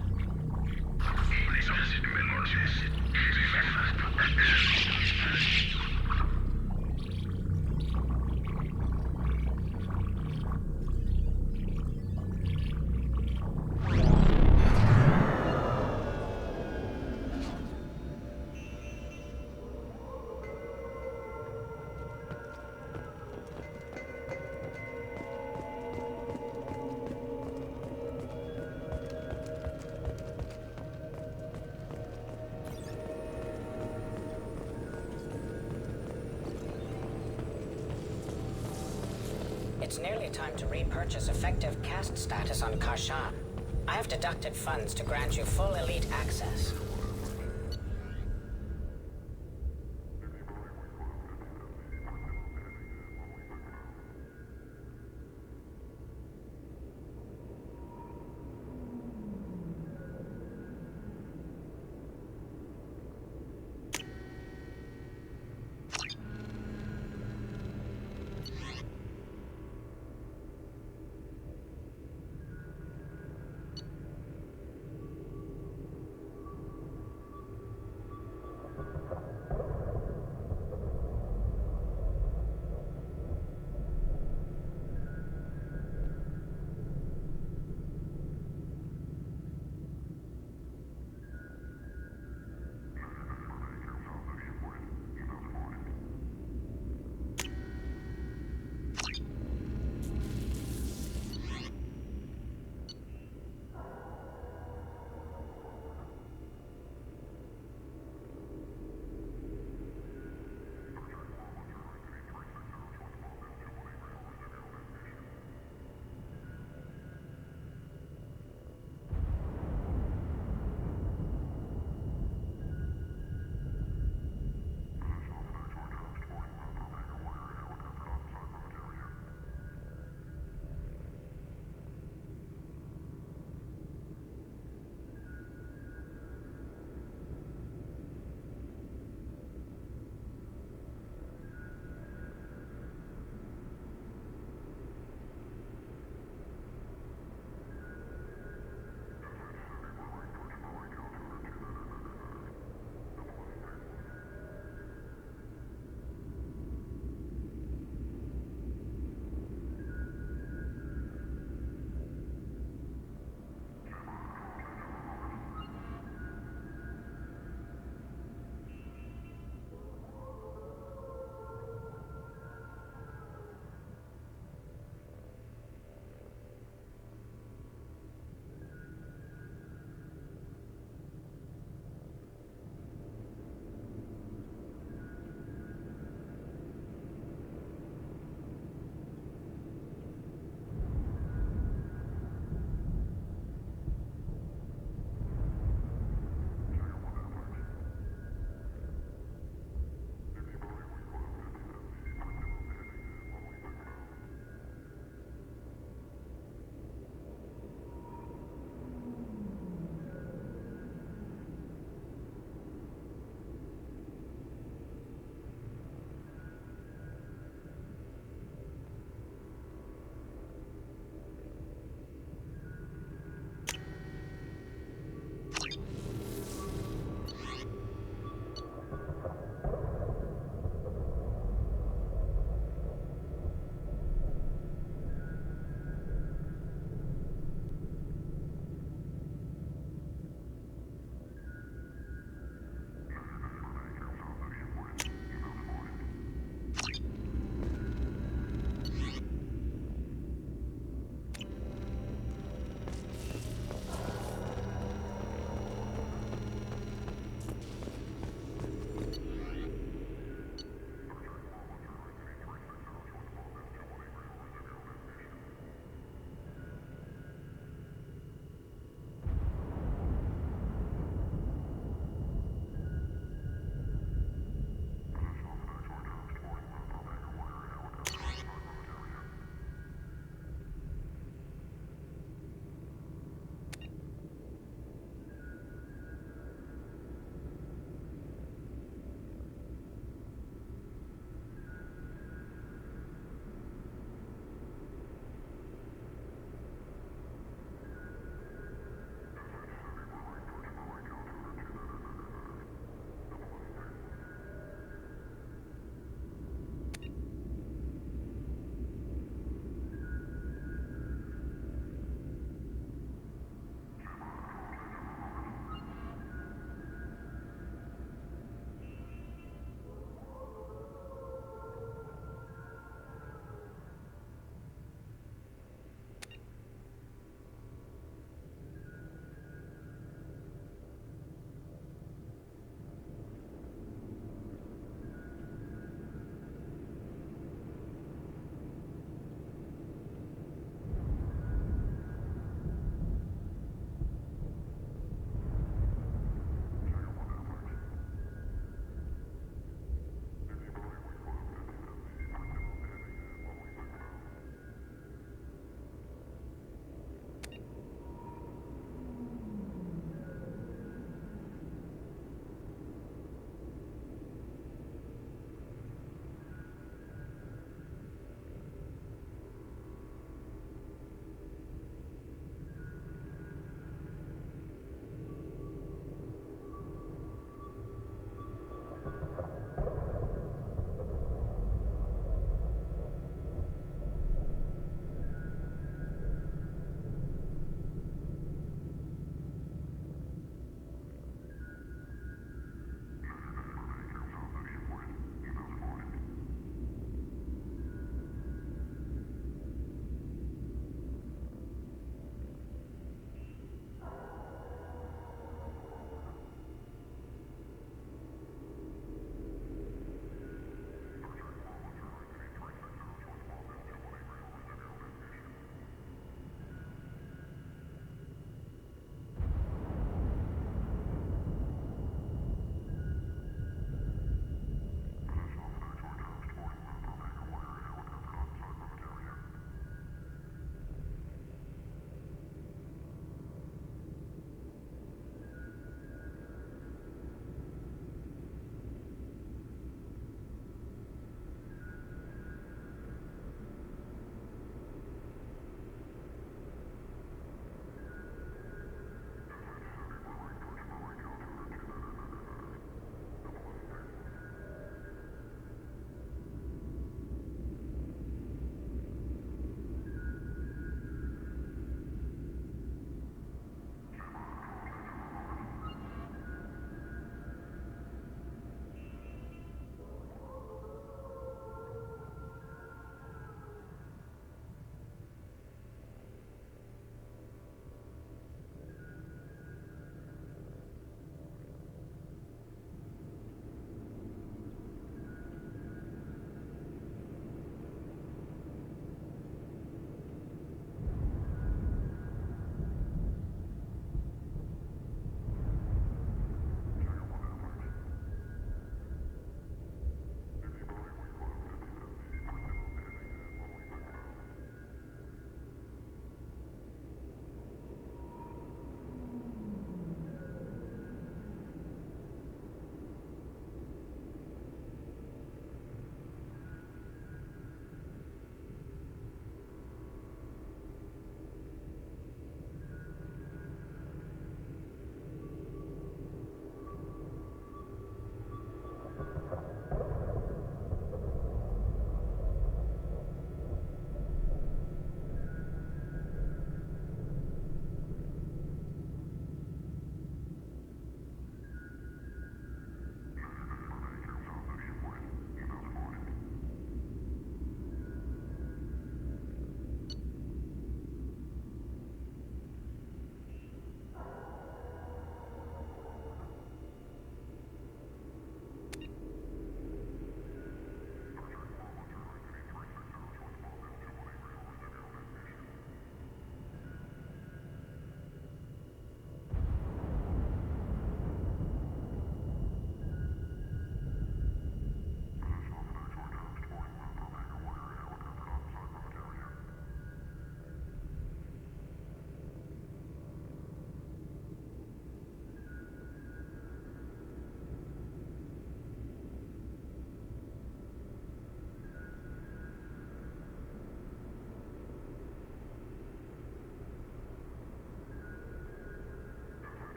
It's nearly time to repurchase effective caste status on Karshan. I have deducted funds to grant you full elite access.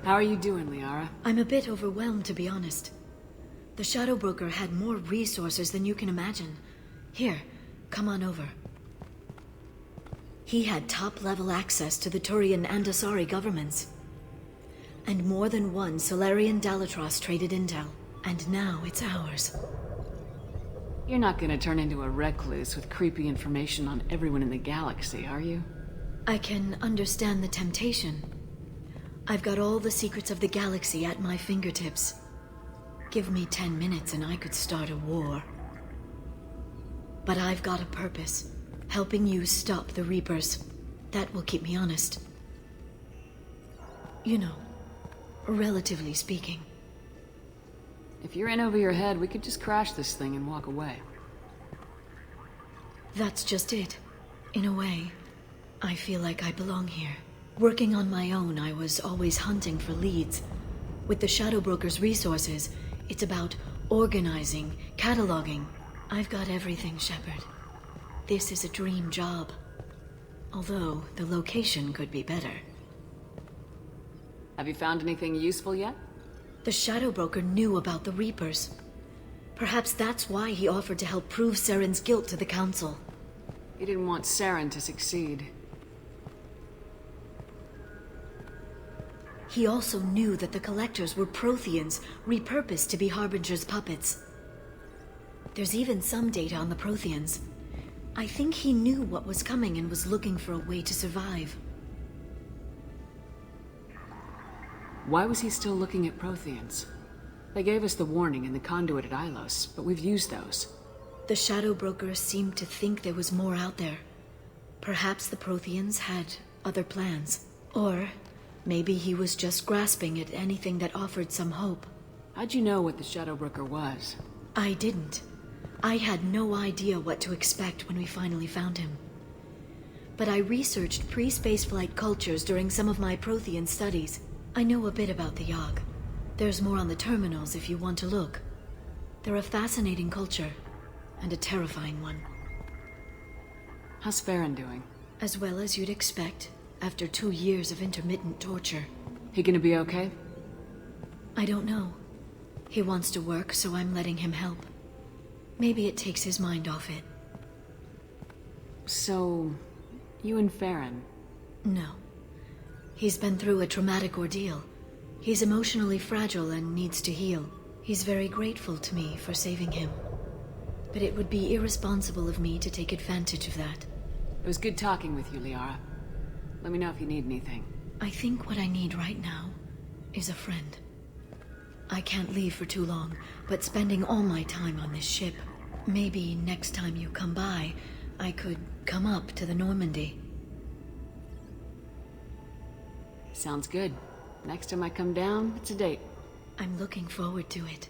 How are you doing, Liara? I'm a bit overwhelmed, to be honest. The Shadow Broker had more resources than you can imagine. Here, come on over. He had top-level access to the Turian and Asari governments. And more than one Solarian Dalatros traded intel. And now it's ours. You're not gonna turn into a recluse with creepy information on everyone in the galaxy, are you? I can understand the temptation. I've got all the secrets of the galaxy at my fingertips. Give me 10 minutes and I could start a war. But I've got a purpose. Helping you stop the Reapers. That will keep me honest. You know, relatively speaking. If you're in over your head, we could just crash this thing and walk away. That's just it. In a way, I feel like I belong here. Working on my own, I was always hunting for leads. With the Shadow Broker's resources, it's about organizing, cataloging. I've got everything, Shepard. This is a dream job. Although, the location could be better. Have you found anything useful yet? The Shadow Broker knew about the Reapers. Perhaps that's why he offered to help prove Saren's guilt to the Council. He didn't want Saren to succeed. He also knew that the Collectors were Protheans, repurposed to be Harbinger's puppets. There's even some data on the Protheans. I think he knew what was coming and was looking for a way to survive. Why was he still looking at Protheans? They gave us the warning in the conduit at Ilos, but we've used those. The Shadow Broker seemed to think there was more out there. Perhaps the Protheans had other plans. Or maybe he was just grasping at anything that offered some hope. How'd you know what the Shadow Broker was? I didn't. I had no idea what to expect when we finally found him. But I researched pre-spaceflight cultures during some of my Prothean studies. I know a bit about the Yogg. There's more on the terminals if you want to look. They're a fascinating culture, and a terrifying one. How's Farron doing? As well as you'd expect, after 2 years of intermittent torture. He gonna be okay? I don't know. He wants to work, so I'm letting him help. Maybe it takes his mind off it. So, you and Farron? No. He's been through a traumatic ordeal. He's emotionally fragile and needs to heal. He's very grateful to me for saving him. But it would be irresponsible of me to take advantage of that. It was good talking with you, Liara. Let me know if you need anything. I think what I need right now is a friend. I can't leave for too long, but spending all my time on this ship. Maybe next time you come by, I could come up to the Normandy. Sounds good. Next time I come down, it's a date. I'm looking forward to it.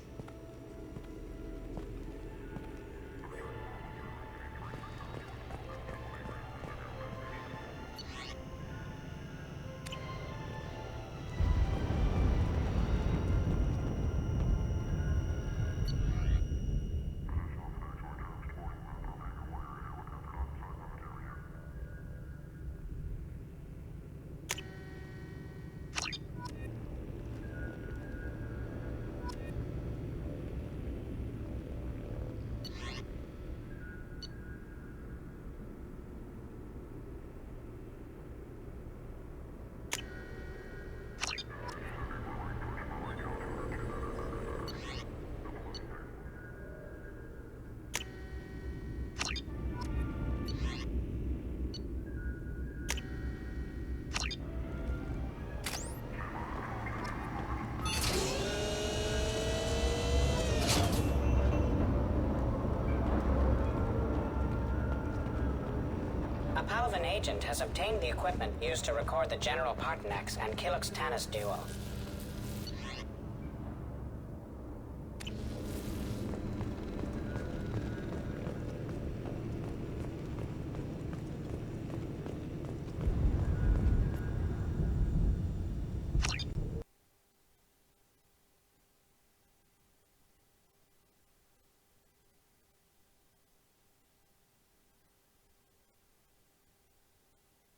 A Palvan agent has obtained the equipment used to record the General Partonax and Kilix Tanis duo.